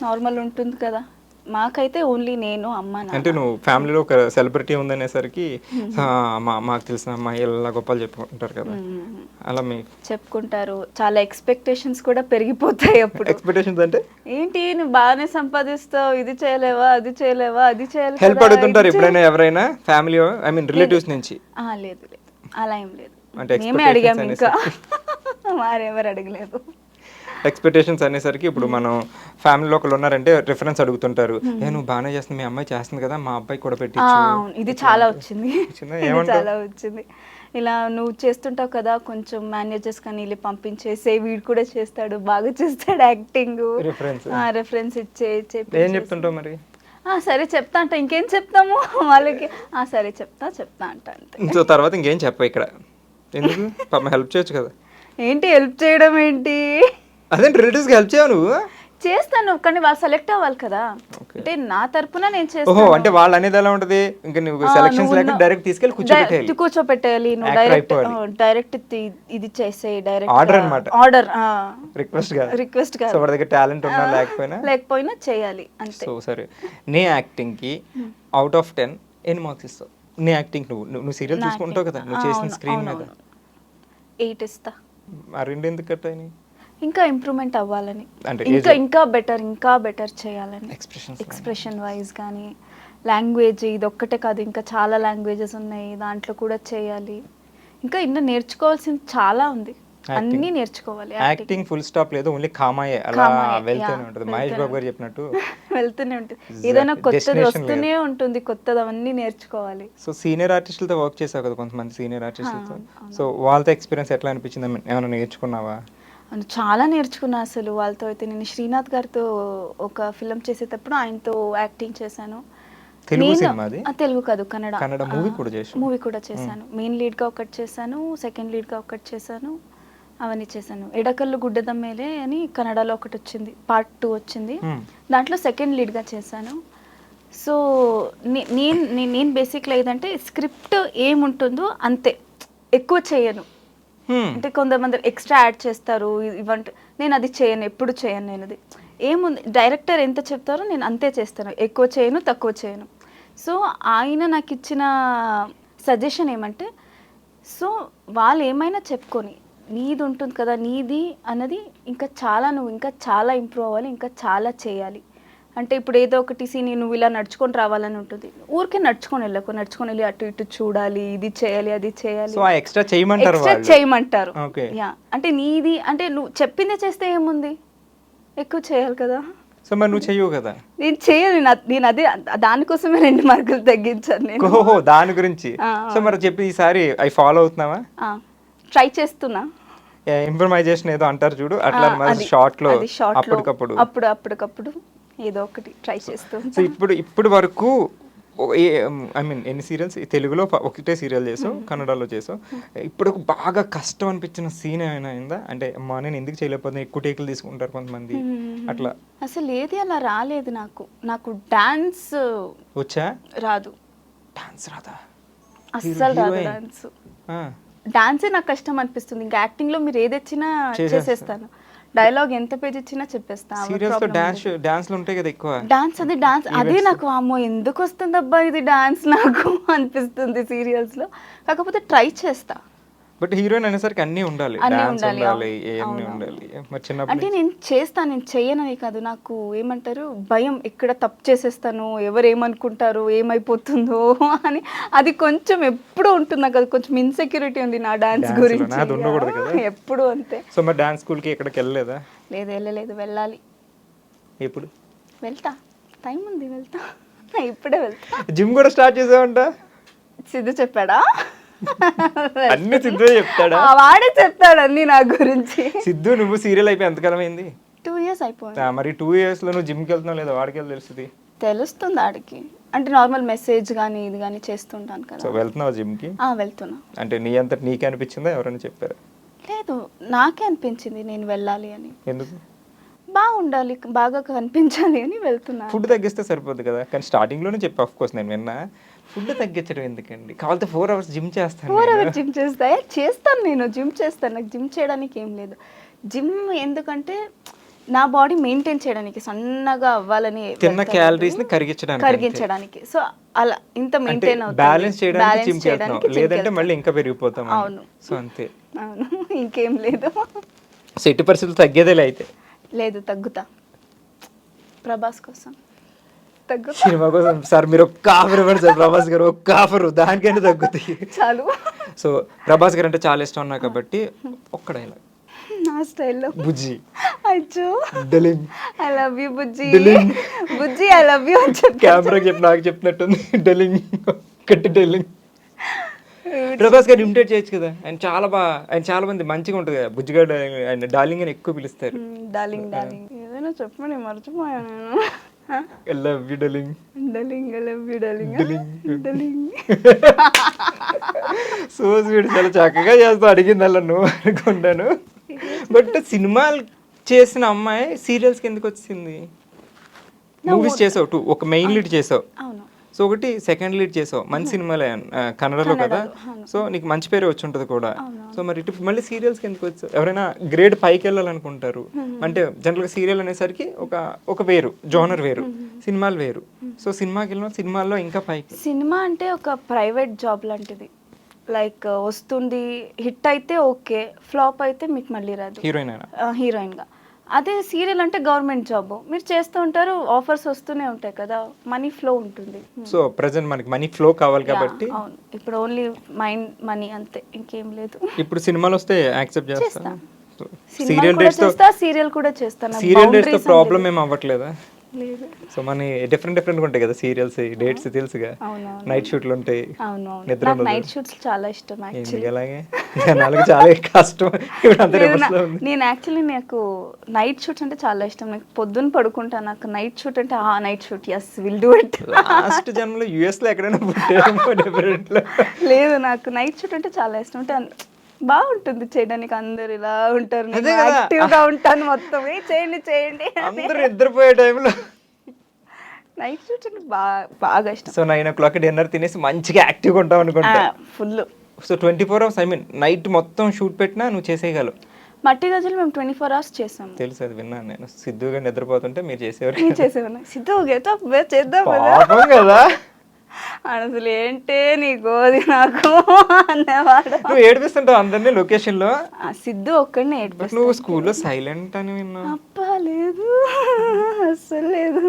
నార్మల్ ఉంటుంది కదా. మాకైతే ఓన్లీ నేను, అమ్మ. అంటే నువ్వు ఫ్యామిలీలో ఒక సెలబ్రిటీ ఉందనేసరికి మాకు తెలిసిన అమ్మాయి ఇలా గొప్పలు చెప్పుకుంటారు కదా, అలా మీ చెప్పుకుంటారు. చాలా ఎక్స్పెక్టేషన్స్ కూడా పెరిగిపోతాయి అప్పుడు. ఎక్స్పెక్టేషన్స్ అంటే ఏంటి, నువ్వు బాగానే సంపాదిస్తావు, ఇది చేయలేవా, అది చేయలేవా, అది చేయలేవా, హెల్ప్ అడుగుతుంటారు ఎప్పుడైనా ఎవరైనా ఫ్యామిలీ, ఐ మీన్ రిలేటివ్స్ నుంచి? లేదు లేదు, అలా ఏం లేదు, అంటే మేమే అడిగాము, ఇంకా వారెవరు అడగలేదు. ఎక్స్పెక్టేషన్స్ అనేసరికి ఇప్పుడు మనం ఫ్యామిలీలో ఒకళ్ళు ఉన్నారంటే రిఫరెన్స్ అడుగుతుంటారు, నువ్వు బాగానే చేస్తుంది, మీ అమ్మాయి చేస్తుంది కదా, మా అబ్బాయి కూడా పెట్టించు. ఇది చాలా వచ్చింది, చాలా వచ్చింది. ఇలా నువ్వు చేస్తుంటావు కదా, కొంచెం మేనేజర్స్ కానీ వెళ్ళి పంపించేసే, వీడు కూడా చేస్తాడు, బాగా చేస్తాడు యాక్టింగ్, రెఫరెన్స్ ఇచ్చే. ఏం చెప్తుంటావు మరి? సరే చెప్తా అంట, ఇంకేం చెప్తాము వాళ్ళకి, సరే చెప్తా అంట అంతే. సో తర్వాత ఇంకేం చెప్ప ఇక్కడ ఎందుకు, పాపం హెల్ప్ చేయొచ్చు కదా. ఏంటి హెల్ప్ చేయడం ఏంటి? అదే రిలేటివ్స్కి హెల్ప్ చేయవు నువ్వు? చేస్తాను, కానీ వాళ్ళు సెలెక్ట్ అవ్వాలి కదా. అంటే నా తరపున నేను ఓహో, చేస్తాను. అంటే వాళ్ళు అనేది ఎలా ఉంటది, ఇంకా నువ్వు సెలక్షన్స్ లేక డైరెక్ట్ తీసుకెళ్ళి కూర్చోపెట్టాలి. నువ్వు డైరెక్ట్ ఇది చేసేయి, డైరెక్ట్ ఆర్డర్ అన్నమాట. ఆర్డర్, రిక్వెస్ట్ కాదు. సో వాడి దగ్గర టాలెంట్ ఉన్నా లేకపోయినా చేయాలి అంతే. సో సరే, నీ యాక్టింగ్ కి అవుట్ ఆఫ్ 10 ఎన్ని మార్క్స్ ఇస్తావు? నీ యాక్టింగ్ నువ్వు సీరియల్ చూసుకుంటావు కదా, నువ్వు చేసిన స్క్రీన్ మీద 8 ఇస్తా. ఆ రెండు ఎందుకు కట్ అయినాయి? ఇంకా ఇంప్రూవ్మెంట్ అవ్వాలని, అంటే ఇంకా బెటర్ చేయాలని. ఎక్స్ప్రెషన్ వైజ్ కానీ, లాంగ్వేజ్ ఇది ఒక్కటే కాదు, ఇంకా చాలా లాంగ్వేజెస్ ఉన్నాయి, దాంట్లో కూడా చేయాలి. ఇంకా ఇంకా నేర్చుకోవాల్సింది చాలా ఉంది, అన్నీ నేర్చుకోవాలి. యాక్టింగ్ ఫుల్ స్టాప్ లేదు, ఓన్లీ కామాయే అలా వెళ్తూనే ఉంటుంది. మహేష్ బాబు గారు చెప్పినట్టు వెళ్తూనే ఉంటుంది, ఏదైనా కొత్తది వస్తూనే ఉంటుంది, కొత్తది అవన్నీ నేర్చుకోవాలి. సో సీనియర్ ఆర్టిస్టులతో వర్క్ చేసావు కదా, కొంతమంది సీనియర్ ఆర్టిస్టులతో. సో వాళ్ళతో ఎక్స్పీరియన్స్ ఎట్లా అనిపించింది? ఏమైనా నేర్చుకున్నావా? చాలా నేర్చుకున్నా అసలు వాళ్ళతో. అయితే నేను శ్రీనాథ్ గారితో ఒక ఫిల్మ్ చేసేటప్పుడు ఆయనతో యాక్టింగ్ చేశాను. తెలుగు కాదు, కన్నడ మూవీ కూడా చేశాను. మెయిన్ లీడ్గా ఒకటి చేశాను, సెకండ్ లీడ్గా ఒకటి చేశాను, అవన్నీ చేశాను. ఎడకల్లు గుడ్డదమ్మేలే అని కన్నడలో ఒకటి వచ్చింది, పార్ట్ 2 వచ్చింది, దాంట్లో సెకండ్ లీడ్గా చేశాను. సో నేను బేసిక్గా ఏదంటే స్క్రిప్ట్ ఏముంటుందో అంతే, ఎక్కువ చేయను. అంటే కొంతమంది ఎక్స్ట్రా యాడ్ చేస్తారు ఇవంటే, నేను అది చేయను, ఎప్పుడు చేయను. నేను అది ఏముంది, డైరెక్టర్ ఎంత చెప్తారో నేను అంతే చేస్తాను, ఎక్కువ చేయను, తక్కువ చేయను. సో ఆయన నాకు ఇచ్చిన సజెషన్ ఏమంటే, సో వాళ్ళు ఏమైనా చెప్పుకొని నీది ఉంటుంది కదా, నీది అన్నది ఇంకా చాలా, నువ్వు ఇంకా చాలా ఇంప్రూవ్ అవ్వాలి, ఇంకా చాలా చేయాలి. అంటే ఇప్పుడు ఏదో ఒకటి సీన్ నువ్వు ఇలా నడుచుకొని రావాలని ఉంటుంది, ఊరికే నడుచుకొని వెళ్ళి అటు ఇటు చూడాలి, ఇది చేయాలి, అది చేయాలి, ఎక్స్ట్రా చేయమంటారు. యా, అంటే నీది అంటే నువ్వు చెప్పిందే చేస్తే ఏముంది, ఎక్కువ చేయాలి కదా. సో మరి నువ్వు చెయ్యవు కదా? నేను చేయను, నేను అదే దానికోసమే 2 మార్కులు తగ్గించాను నేను. ఓహో, దాని గురించి. సో మరి చెప్పి ఈసారి అవి ఫాలో అవుతున్నావా? ట్రై చేస్తున్నా. ఇంప్రమైజేషన్ ఏదో అంటారు చూడు, అట్లా షార్ట్ లో అప్పటికప్పుడు ఏదో ఒకటి ట్రై చేస్తూ. సో ఇప్పుడు వరకు ఐ మీన్ ఎన్ని సీరియల్స్? తెలుగులో ఒకటే సీరియల్ చేసావు, కన్నడలో చేసావు. ఇప్పుడు బాగా కష్టం అనిపించిన సీన్ ఏమైనా అయిందా? అంటే అమ్మా నేను ఎందుకు చేయలేకపోతే, ఎక్కువ టేకులు తీసుకుంటారు కొంతమంది, అట్లా అసలు ఏది అలా రాలేదు నాకు. డాన్స్ వచ్చా? రాదు. డాన్స్ రాదా? అస్సలు రాదు. డాన్సే నాకు కష్టం అనిపిస్తుంది. ఇంకా యాక్టింగ్ లో మీరు ఏది ఇచ్చినా చేసేస్తాను, డైలాగ్ ఎంత పేజ్ ఇచ్చినా చెప్పేస్తా. డాన్స్ ఉంటాయి కదా ఎక్కువ. డాన్స్ అదే నాకు అమ్మో ఎందుకు వస్తుంది అబ్బా ఇది డాన్స్ నాకు అనిపిస్తుంది సీరియల్స్ లో. కాకపోతే ట్రై చేస్తా. బట్ హీరోయిన్ అనేసరికి అన్నీ ఉండాలి, డాన్స్ ఉండాలి, ఏమీ ఉండాలి. అంటే నేను చేయనని కాదు, నాకు ఏమంటారు భయం, ఎక్కడ తప్పు చేసేస్తాను, ఎవరు ఏమనుకుంటారు, ఏమైపోతుందో అని, అది కొంచెం ఎప్పుడు ఉంటుంది నాకు. అది కొంచెం ఇన్సెక్యూరిటీ ఉంది నా డాన్స్ గురించి, ఎప్పుడు అంతే. సో మరి డాన్స్ స్కూల్ కి ఎక్కడికి వెళ్ళలేదా? లేదు, వెళ్ళలేదు, వెళ్ళాలి. ఎప్పుడు వెళ్తా? టైం ఉంది, వెళ్తా, ఇప్పుడే వెళ్తా. జిమ్ కూడా స్టార్ట్ చేసావంట, సిద్ధు చెప్పాడా? అన్ని సిద్ధు చెప్తాడా? వాడే చెప్తాడు అన్ని నా గురించి. సిద్ధు నువ్వు సీరియల్ అయిపోయి ఎంతకాలం అయింది? 2 years అయిపోయింది. మరి 2 years లో నువ్వు జిమ్కి వెళ్తున్నావు లేదా? వాడికి తెలుస్తుంది ఆడికి, అంటే నార్మల్ మెసేజ్ కానీ ఇది కానీ చేస్తుంటాను కదా. సో వెళ్తున్నావు జిమ్కి? వెళ్తున్నా. అంటే నీ అంత నీకే అనిపించిందా, ఎవరైనా చెప్పారా? లేదు, నాకే అనిపించింది నేను వెళ్ళాలి అని. ఎందుకు? బాగుండాలి, బాగా కనిపించాలి అని వెళ్తున్నా. ఫుడ్ తగ్గిస్తే సరిపోద్ది కదా. కానీ స్టార్టింగ్ లోనే చెప్పి ఆఫ్ కోర్స్ నేను విన్నా, ఫుడ్ తగ్గించడం ఎందుకండి, కావాలంటే 4 hours జిమ్ చేస్తాను. 4 hours జిమ్ చేస్తాను నేను, జిమ్ చేస్తాను. నాకు జిమ్ చేయడానికి ఏం లేదు. జిమ్ ఎందుకంటే నా బాడీ మెయింటైన్ చేయడానికి, సన్నగా అవ్వాలని, తిన్న క్యాలరీస్ ని కరిగించడానికి. సో అలా ఇంత మెయింటైన్ అవుతుంది, బ్యాలెన్స్ చేయడానికి జిమ్ చేస్తాను, లేదంటే మళ్ళీ ఇంకా పెరిగిపోతాం. అవును. సో అంతే. అవును, ఇంకేం లేదు. సో ఎట్టి పరిస్థితులు తగ్గేదేలే అయితే? లేదు, తగ్గుతా. ప్రభాస్ కోసం తగ్గుతా. సినిమా కోసం సార్ మీరు ఒక్క ఆఫర్ ఇవ్వండి సార్, ప్రభాస్ గారు ఒక్క ఆఫర్, దానికైనా తగ్గుతాయి చాలు. సో ప్రభాస్ గారు అంటే చాలా ఇష్టం ఉన్నా కాబట్టి ఒక్క డైలాగ్ నా స్టైల్లో. బుజ్జి అచ్చో darling, I love you Bujji, Bujji I love you అని చెప్పి కెమెరాకి చెప్పి నాకు చెప్పినట్టుంది. డలింగ్, కట్టి డలింగ్. ప్రభాస్ గారు ఇమిటేట్ చేయొచ్చు కదా, ఆయన చాలా మంది మంచిగా ఉంటుంది కదా, బుజ్జిగా ఆయన డార్లింగ్ అని ఎక్కువ పిలుస్తారు. డార్లింగ్ ఏదైనా చెప్పండి, మర్చిపోయాను నేను. I love you darling. Darling, I love you darling. Darling. So sweet, చాలా చక్కగా చేస్తావు, అడిగింది అలా నువ్వు అనుకుంటాను. బట్ సినిమాలు చేసిన అమ్మాయి సీరియల్స్కి ఎందుకు వచ్చింది? మూవీస్ చేసావు, ఒక మెయిన్ లీడ్ చేసావు, అవును. సో ఒకటి సెకండ్ లీడ్ చేసావు, మంచి సినిమాలే కన్నడలో కదా, సో నీకు మంచి పేరు వచ్చి ఉంటుంది కూడా. సో మరి ఇటు మళ్ళీ సీరియల్స్కి ఎందుకు వచ్చావు? ఎవరైనా గ్రేడ్ పైకి వెళ్ళాలనుకుంటారు అంటే జనరల్గా సీరియల్ అనేసరికి ఒక వేరు జోనర్ వేరు, సినిమాలు వేరు. సో సినిమాకి వెళ్ళిన సినిమాల్లో ఇంకా పైకి. సినిమా అంటే ఒక ప్రైవేట్ జాబ్ లాంటిది. లైక్ వస్తుంది, హిట్ అయితే ఓకే, ఫ్లాప్ అయితే మీకు మళ్ళీ రాదు. హీరోయిన్ అయినా హీరోయిన్గా. అదే సీరియల్ అంటే గవర్నమెంట్ జాబ్, మీరు చేస్తూ ఉంటారు, ఆఫర్స్ వస్తూనే ఉంటాయి కదా, మనీ ఫ్లో ఉంటుంది. సో ప్రెసెంట్ మనకి మనీ ఫ్లో కావాలి కాబట్టి. అవును, ఇప్పుడు ఓన్లీ మైండ్ మనీ అంతే, ఇంకేం లేదు. ఇప్పుడు సినిమాలు వస్తే యాక్సెప్ట్ చేస్తా, సీరియల్ కూడా చేస్తా, సీరియల్ కూడా చేస్తాను. సీరియల్ డేట్స్ తో ప్రాబ్లం ఏం అవ్వట్లేదా? లేదు. సో మన డిఫరెంట్ ఉంటాయి కదా సీరియల్స్ డేట్స్, తెలుసుగా, నైట్ షూట్లు ఉంటాయి, నిద్ర ఉండదు. నైట్ షూట్స్ చాలా ఇష్టం యాక్చువల్లీ. అలాగే జనాలకు చాలా కష్టం ఇప్పుడు అంతా రివర్స్ లో ఉంది. నేను యాక్చువల్లీ నాకు నైట్ షూట్స్ అంటే చాలా ఇష్టం. నాకు పొద్దున్న పడుకుంటా, నాకు నైట్ షూట్ అంటే night shoot, yes will do it. Last జన్మలో యుఎస్ లో ఎక్కడైనా పుట్టారేమో డిఫరెంట్ లో. లేదు, నాకు నైట్ షూట్ అంటే చాలా ఇష్టం. అంటే బాగుంటుంది చేయడానికి, అందరు ఇలా ఉంటారు, యాక్టివ్ గా ఉంటాను మొత్తం, చేయండి అందరూ నిద్రపోయే టైంలో నైట్ షూట్ అంటే బాగా ఇష్టం. సో 9 o'clock డిన్నర్ తినేసి మంచిగా యాక్టివ్గా ఉంటావు అనుకుంటా. Full. So 24 hours, I mean night మొత్తం షూట్ పెట్టినా నువ్వు చేసేయగలవు. మట్టి గజలు మేము 24 hours చేసాము. తెలుసు, అది విన్నాను నేను. సిద్ధుగా నిద్రపోతుంటే మీరు చేసేవారు. సిద్ధు చేద్దాం కదా. అసలు ఏంటే నీకు అది నాకు అన్నవాడు. నువ్వు ఏడిపిస్తుంటావు అందరినీ లొకేషన్ లో. సిద్ధు ఒక్కడినే ఏడిపిస్తాను. నువ్వు స్కూల్లో సైలెంట్ అని విన్నా. అప్పా లేదు, అస్సలు లేదు.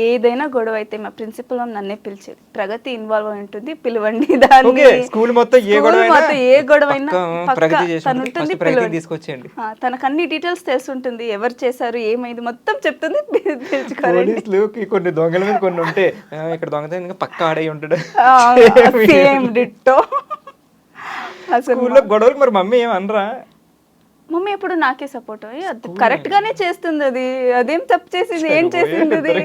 ఏదైనా గొడవ అయితే మా ప్రిన్సిపల్ నన్నే పిలిచేది, ప్రగతి ఇన్వాల్వ్ అయి ఉంటుంది, పిలవండి దాన్ని. స్కూల్ మొత్తం ఏ గొడవైనా తీసుకొచ్చేయండి. తనకు అన్ని డీటెయిల్స్ తెలుసుంటుంది, ఎవరు చేశారు, ఏమైంది మొత్తం చెప్తుంది. పోలీసులు కొన్ని దొంగల మీద కొన్ని ఉంటే ఇక్కడ దొంగతనం పక్క ఆడే ఉంటాడు. Same ditto. స్కూల్లో గొడవలు మరి మమ్మీ ఏమనరా? మమ్మీ ఎప్పుడు నాకే సపోర్ట్, కరెక్ట్ గానే చేస్తుంది, అదేం తప్పు చేసింది, ఏం చేసింది అది.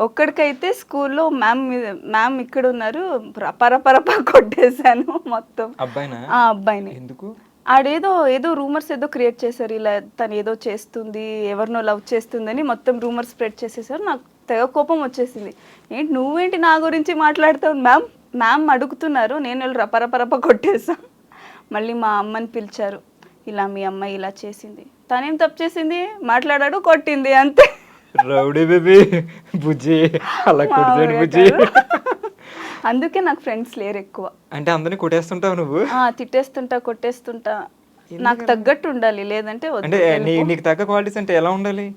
ఒక్కడికైతే స్కూల్లో మ్యామ్ ఇక్కడ ఉన్నారు, పరపరప కొట్టేశాను మొత్తం. అబ్బాయిని ఎందుకు? ఏదో రూమర్స్ ఏదో క్రియేట్ చేశారు, ఇలా తను ఏదో చేస్తుంది, ఎవరినో లవ్ చేస్తుందని మొత్తం రూమర్స్ స్ప్రెడ్ చేసేసారు. నాకు తెగ కోపం వచ్చేసింది. ఏంటి నువ్వేంటి నా గురించి మాట్లాడతావు, మ్యామ్ అడుగుతున్నారు, నేను రపరపరప కొట్టేసా. మళ్ళీ మా అమ్మని పిలిచారు, ఇలా మీ అమ్మాయి ఇలా చేసింది, తనేం తప్పు చేసింది, మాట్లాడాడు, కొట్టింది, అంతే. రౌడీ బేబీ బుజ్జి, అలా కొడుతాడు బుజ్జి. అందుకే నాకు ఫ్రెండ్స్ లేరు ఎక్కువ. అంటే అందరినీ కొట్టేస్తుంటావు నువ్వు? తిట్టేస్తుంటా, కొట్టేస్తుంటా. నాకు తగ్గట్టు ఉండాలి, లేదంటే అంటే నీకు తగ్గ క్వాలిటీస్ అంటే ఎలా ఉండాలి?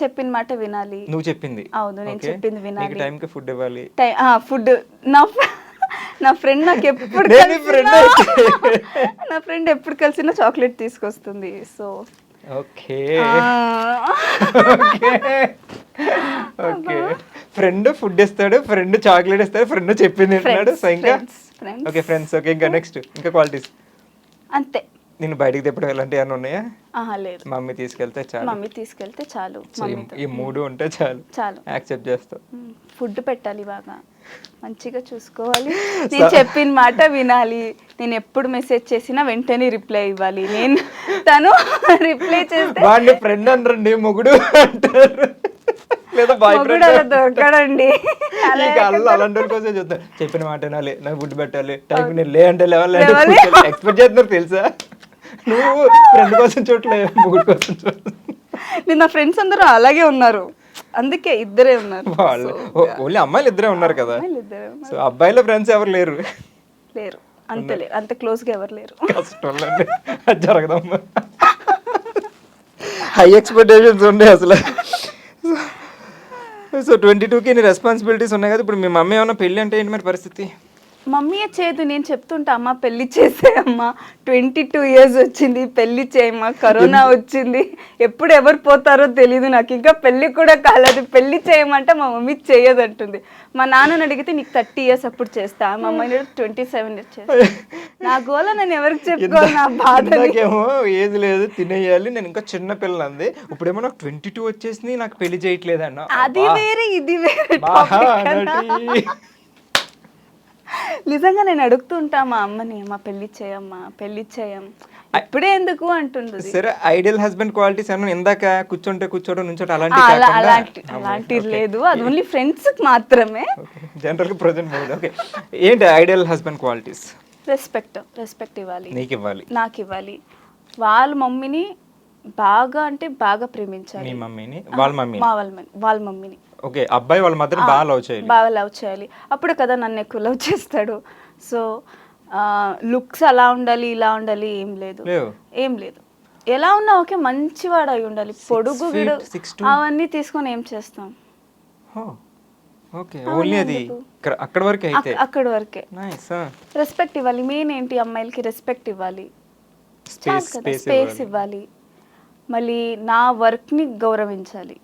చెప్పిన మాట వినాలి. నువ్వు చెప్పింది? అవును, నేను చెప్పింది వినాలి. టైంకి ఫుడ్ ఇవ్వాలి. ఫుడ్ నా ఫ్రెండ్ నాకు ఎప్పుడు నా ఫ్రెండ్ ఎప్పుడు కలిసినా చాక్లెట్ తీసుకొస్తుంది. సో ఓకే ఫ్రెండ్ ఫుడ్ ఇస్తాడు, ఫ్రెండ్ చాక్లెట్ ఇస్తాడు, ఫ్రెండ్ చెప్పింది తింటున్నాడు. సో ఇంకా ఓకే ఫ్రెండ్స్. ఓకే, ఇంకా నెక్స్ట్ ఇంకా క్వాలిటీస్ అంతే. నేను బయటికి తిప్పడం ఇలాంటి ఏమైనా ఉన్నాయా? లేదు. మమ్మీ తీసుకెళ్తే చాలు. ఈ 3 ఉంటే చాలు, యాక్సెప్ట్ చేస్తావు. ఫుడ్ పెట్టాలి, బాగా మంచిగా చూసుకోవాలి, నేను చెప్పిన మాట వినాలి, నేను ఎప్పుడు మెసేజ్ చేసినా వెంటనే రిప్లై ఇవ్వాలి. తను రిప్లై చేస్తే వాడిని ఫ్రెండ్ అనరండి, మొగుడు అంటారు, లేదా బాయ్ ఫ్రెండ్ దొరకడండి. అలాంటి కోసం చూద్దాం. చెప్పిన మాట వినాలి, నాకు ఫుడ్ పెట్టాలి, టైం నేను లే అంటే లెవెల్ ఎక్స్పెక్ట్ చేస్తున్నారు తెలుసా? నువ్వు ఫ్రెండ్ కోసం చూడలే, మొగుడు కోసం చూడలేదు. నా ఫ్రెండ్స్ అందరూ అలాగే ఉన్నారు, అందుకే ఇద్దరే ఉన్నారు. వాళ్ళు ఓన్లీ అమ్మాయిలు ఇద్దరే ఉన్నారు కదా. సో అబ్బాయిల ఫ్రెండ్స్ ఎవరు లేరు? అంత క్లోజ్ గా ఎవరు లేరు. కష్టం జరగదమ్మా. హై ఎక్స్పెక్టేషన్స్ ఉండే అసలు. సో 22కి నీ రెస్పాన్సిబిలిటీస్ ఉన్నాయి కదా. ఇప్పుడు మీ మమ్మీ ఏమన్నా పెళ్ళి అంటే ఏంటి మరి పరిస్థితి? మమ్మీయే చేయదు, నేను చెప్తుంటా, అమ్మ పెళ్లి చేసేయమ్మా, 22 years వచ్చింది, పెళ్లి చేయమ్మా, కరోనా వచ్చింది, ఎప్పుడు ఎవరు పోతారో తెలీదు, నాకు ఇంకా పెళ్లి కూడా కాలేదు, పెళ్లి చేయమంటే మా మమ్మీ చేయదు అంటుంది. మా నాన్నని అడిగితే నీకు 30 years అప్పుడు చేస్తా, మా అమ్మాయి 27 years చేస్తా. నా గోల నేను ఎవరికి చెప్పుకోవాలి, నా బాధకేమో ఏజ్ లేదు, తినేయాలి, నేను ఇంకా చిన్న పిల్ల అంది. ఇప్పుడేమో నాకు 22 వచ్చేసింది, నాకు పెళ్లి చేయట్లేదు అన్న. అది వేరే ఇది వేరే. నిజంగా నేను అడుగుతూ ఉంటా మా అమ్మని, మా పెళ్లి చేయమ్మా, పెళ్లి చేయం, ఇప్పుడే ఎందుకు అంటుంది. సరే, ఐడియల్ హస్బెండ్ క్వాలిటీస్ అన్న ఇందాక కూర్చోవడం నుంచోటం అలాంటి లేదు, అది ఓన్లీ ఫ్రెండ్స్ మాత్రమే. జనరల్ గా ప్రజెంట్ మూడ్. ఓకే, ఏంటి ఐడియల్ హస్బెండ్ క్వాలిటీస్? రెస్పెక్ట్ ఇవ్వాలి, నీకు ఇవ్వాలి, నాకు ఇవ్వాలి. వాళ్ళ మమ్మీని బాగా అంటే బాగా ప్రేమించాలి. మీ మమ్మీని, వాళ్ళ మమ్మీ, వాళ్ళ మమ్మీని. ఓకే, అబ్బాయి వాళ్ళ మదర్ బాగా లవ్ చేయాలి. అప్పుడు కదా నన్ను ఎక్కువ లవ్ చేస్తాడు. సో లుక్స్ అలా ఉండాలి, ఇలా ఉండాలి ఏం లేదు. ఎలా ఉన్నా ఓకే, మంచివాడు అయి ఉండాలి. పొడుగు గిడు అవన్నీ తీసుకొని ఏం చేస్తాం. ఓకే, ఓన్లీ అది అక్కడ వరకే. అయితే అక్కడ వరకే. రెస్పెక్ట్ ఇవ్వాలి. మెయిన్ ఏంటి, అమ్మాయిలకి రెస్పెక్ట్ ఇవ్వాలి, స్పేస్ ఇవ్వాలి. మళ్ళీ నా వర్క్ ని గౌరవించాలి.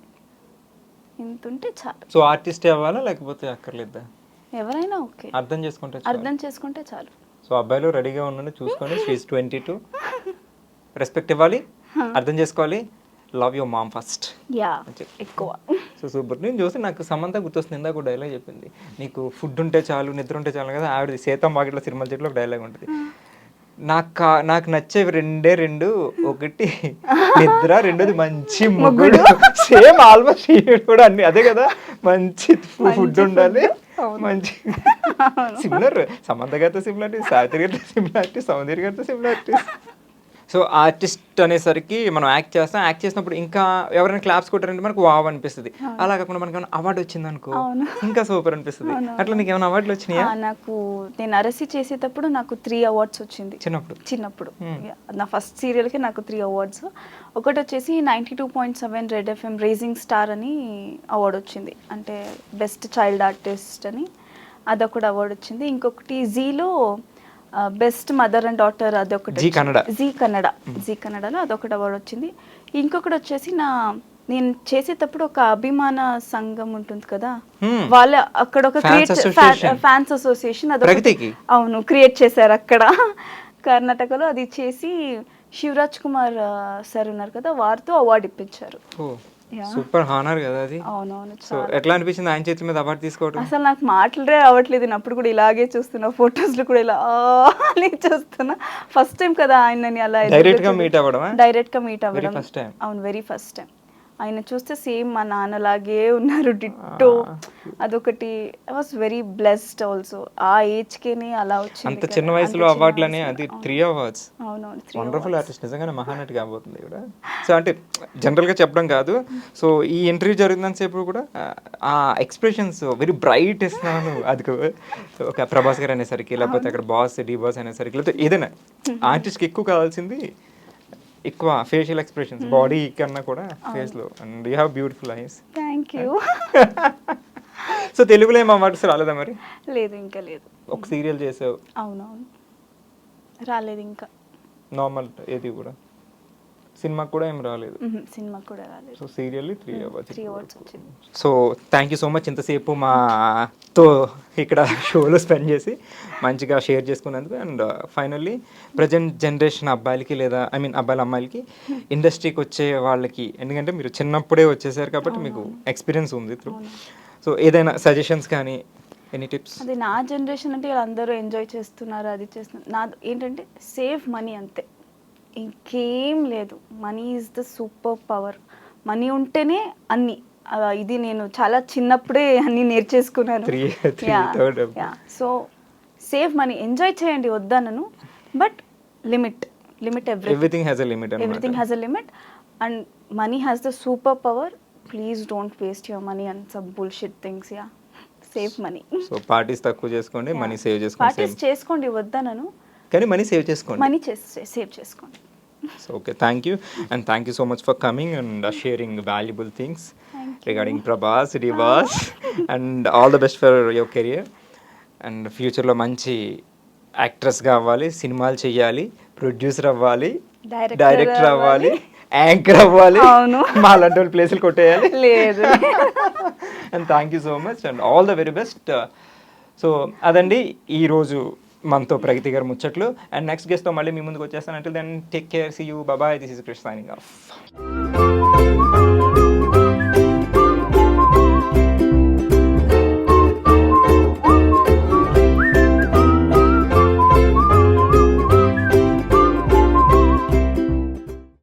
ఇంతుంటే చాలు. సో ఆర్టిస్ట్ అవ్వాలా లేకపోతే అక్కర్లేదా? ఎవరైనా ఓకే, అర్థం చేసుకుంటే చాలు. సో అబ్బాయిలు రెడీగా ఉండండి, చూసుకోండి. షీఈస్ 22. రెస్పెక్ట్ ఇవ్వాలి, అర్థం చేసుకోవాలి, లవ్ యువర్ మామ్ ఫస్ట్. ఎక్కువ. So super. నేను చూస్తే నాకు సమంత గుర్తొస్తుంది. ఇందాక ఒక డైలాగ్ చెప్పింది, నీకు ఫుడ్ ఉంటే చాలు, నిద్ర ఉంటే చాలు కదా. ఆవిడ సీతం వాకిట్లో సినిమా చెట్లు ఒక డైలాగ్ ఉంటుంది. నాకు నచ్చేవి రెండు, ఒకటి నిద్ర, రెండోది మంచి మొగుడు. సేమ్ ఆల్మోస్ట్ కూడా అన్ని అదే కదా. మంచి ఫుడ్ ఉండాలి, మంచి సిమిలర్. సమంత గారితో సిమిలారిటీ, సావిత్రి గారితో సిమిలారిటీ, సౌందర్య గారితో సిమిలారిటీ. సో ఆర్టిస్ట్ అనేసరికి మనం యాక్ట్ చేసినప్పుడు ఇంకా ఎవరైనా క్లాప్స్ కొట్టారంటే మనకు వావ్ అనిపిస్తుంది. అలా కాకుండా మనకి ఏమైనా అవార్డు వచ్చింది అనుకో, ఇంకా సూపర్ అనిపిస్తుంది. అట్లా నీకు ఏమైనా అవార్డులు వచ్చినాయా? నేను అరసి చేసేటప్పుడు నాకు 3 అవార్డ్స్ వచ్చింది. చిన్నప్పుడు నా ఫస్ట్ సీరియల్కి నాకు 3 అవార్డ్స్. ఒకటి వచ్చేసి 92.7 రెడ్ FM రైజింగ్ స్టార్ అని అవార్డు వచ్చింది, అంటే బెస్ట్ చైల్డ్ ఆర్టిస్ట్ అని, అదొకటి అవార్డు వచ్చింది. ఇంకొకటి జీలో బెస్ట్ మదర్ అండ్ డాటర్, అదొకటి జీ కన్నడలో అదొకటి అవార్డు వచ్చింది. ఇంకొకటి వచ్చేసి నేను చేసేటప్పుడు ఒక అభిమాన సంఘం ఉంటుంది కదా, వాళ్ళ అక్కడ ఒక ఫ్యాన్స్ అసోసియేషన్ అదొకటి, అవును, క్రియేట్ చేశారు అక్కడ కర్ణాటకలో. అది చేసి శివరాజ్ కుమార్ సార్ ఉన్నారు కదా, వారితో అవార్డు ఇప్పించారు. సూపర్ హానర్ కదా అది. అవునవును. సో ఎట్లా అనిపించింది ఆయన చేతుల మీద అవార్డు తీసుకోవడం? అసలు నాకు మాటలే అవ్వట్లేదు. నేను అప్పుడు కూడా ఇలాగే చూస్తున్నా, ఫొటోస్ లో కూడా ఇలా అని చూస్తున్నా. ఫస్ట్ టైం కదా ఆయనని అలా డైరెక్ట్ గా మీట్ అవ్వడం. అవును, వెరీ ఫస్ట్ టైం. ఆయన చూస్తే సేమ్ మా నాన్నలాగే ఉన్నారు, డిట్టో. అదొకటి, I was very blessed also. ఆ ఏజ్ కేనే అలా వచ్చింది. అంత చిన్న వయసులో అవార్డులని, అది 3 అవార్డ్స్. వండర్ఫుల్ ఆర్టిస్ట్, నిజంగానే మహానటి కాబోతుంది కూడా. సో అంటే జనరల్ గా చెప్పడం కాదు. సో ఈ ఇంటర్వ్యూ జరుగుతున్న సేపు కూడా ఆ ఎక్స్ప్రెషన్స్ వెరీ బ్రైట్ ఇస్తున్నాను. అది ఒక ప్రభాస్ గారు అనేసరికి, లేకపోతే అక్కడ బాస్ డి బాస్ అనేసరికి, లేకపోతే ఏదైనా ఆర్టిస్ట్కి ఎక్కువ కావాల్సింది ఎక్కువ ఫేషియల్ ఎక్స్ప్రెషన్స్, బాడీ కన్నా కూడా ఫేస్ లో. And you have beautiful eyes. Thank you. So తెలుగులో ఏం అవార్డ్స్ రాలేదా మరి? లేదు, ఇంకా లేదు. ఒక సీరియల్ చేసావు. అవునవును, రాలేదు ఇంకా. నార్మల్ ఏది కూడా సినిమాకి కూడా ఏం రాలేదు. సినిమాకి కూడా రాలేదు. సో సీరియల్లీ 3 అవార్డ్స్ వచ్చింది. So thank you so much ఇంతసేపు మాతో ఇక్కడ షోలో స్పెండ్ చేసి మంచిగా షేర్ చేసుకున్నందుకు. అండ్ ఫైనల్లీ ప్రజెంట్ జనరేషన్ అబ్బాయిలకి, లేదా ఐ మీన్ అబ్బాయిల అమ్మాయిలకి, ఇండస్ట్రీకి వచ్చే వాళ్ళకి, ఎందుకంటే మీరు చిన్నప్పుడే వచ్చేసారు కాబట్టి మీకు ఎక్స్పీరియన్స్ ఉంది త్రూ. సో ఏదైనా సజెషన్స్ కానీ, ఎనీ టిప్స్? అది నా జనరేషన్ అంటే అందరూ ఎంజాయ్ చేస్తున్నారు, అది చేస్తున్నారు. నా ఏంటంటే సేవ్ మనీ, అంతే, ఇంకేం లేదు. Money is the super power. Money ఉంటేనే అన్ని. ఇది నేను చాలా చిన్నప్పుడే అన్ని నేర్చేసుకున్నాను. సో సేవ్ మనీ, ఎంజాయ్ చేయండి, వద్దనను, but limit. Everything has a limit. And money has the super power. Please don't waste your money on some bullshit things. Save money. So parties తక్కువ చేసుకోండి, మనీ సేవ్ చేసుకోండి. పార్టీస్ చేసుకోండి, వద్దనను, కానీ మనీ సేవ్ చేసుకోండి. మనీ సేవ్ చేసుకోండి. So okay, thank you, and thank you so much for coming and sharing valuable things regarding Prabhas, Divas, and all the best for your career. And future లో మంచి యాక్ట్రెస్ గా అవ్వాలి, సినిమాలు చేయాలి, ప్రొడ్యూసర్ అవ్వాలి, డైరెక్టర్ అవ్వాలి, యాంకర్ అవ్వాలి, మా లాంటి వాళ్ళు ప్లేసులు కొట్టేయాలి. లేదు. And thank you so much and all the very best. So అదండి ఈరోజు మనతో ప్రగతి గారు ముచ్చట్లు. అండ్ నెక్స్ట్ గెస్ట్తో మళ్ళీ మీ ముందుకు వచ్చేస్తాను. Until then take care, see you, bye. This is Krish signing of.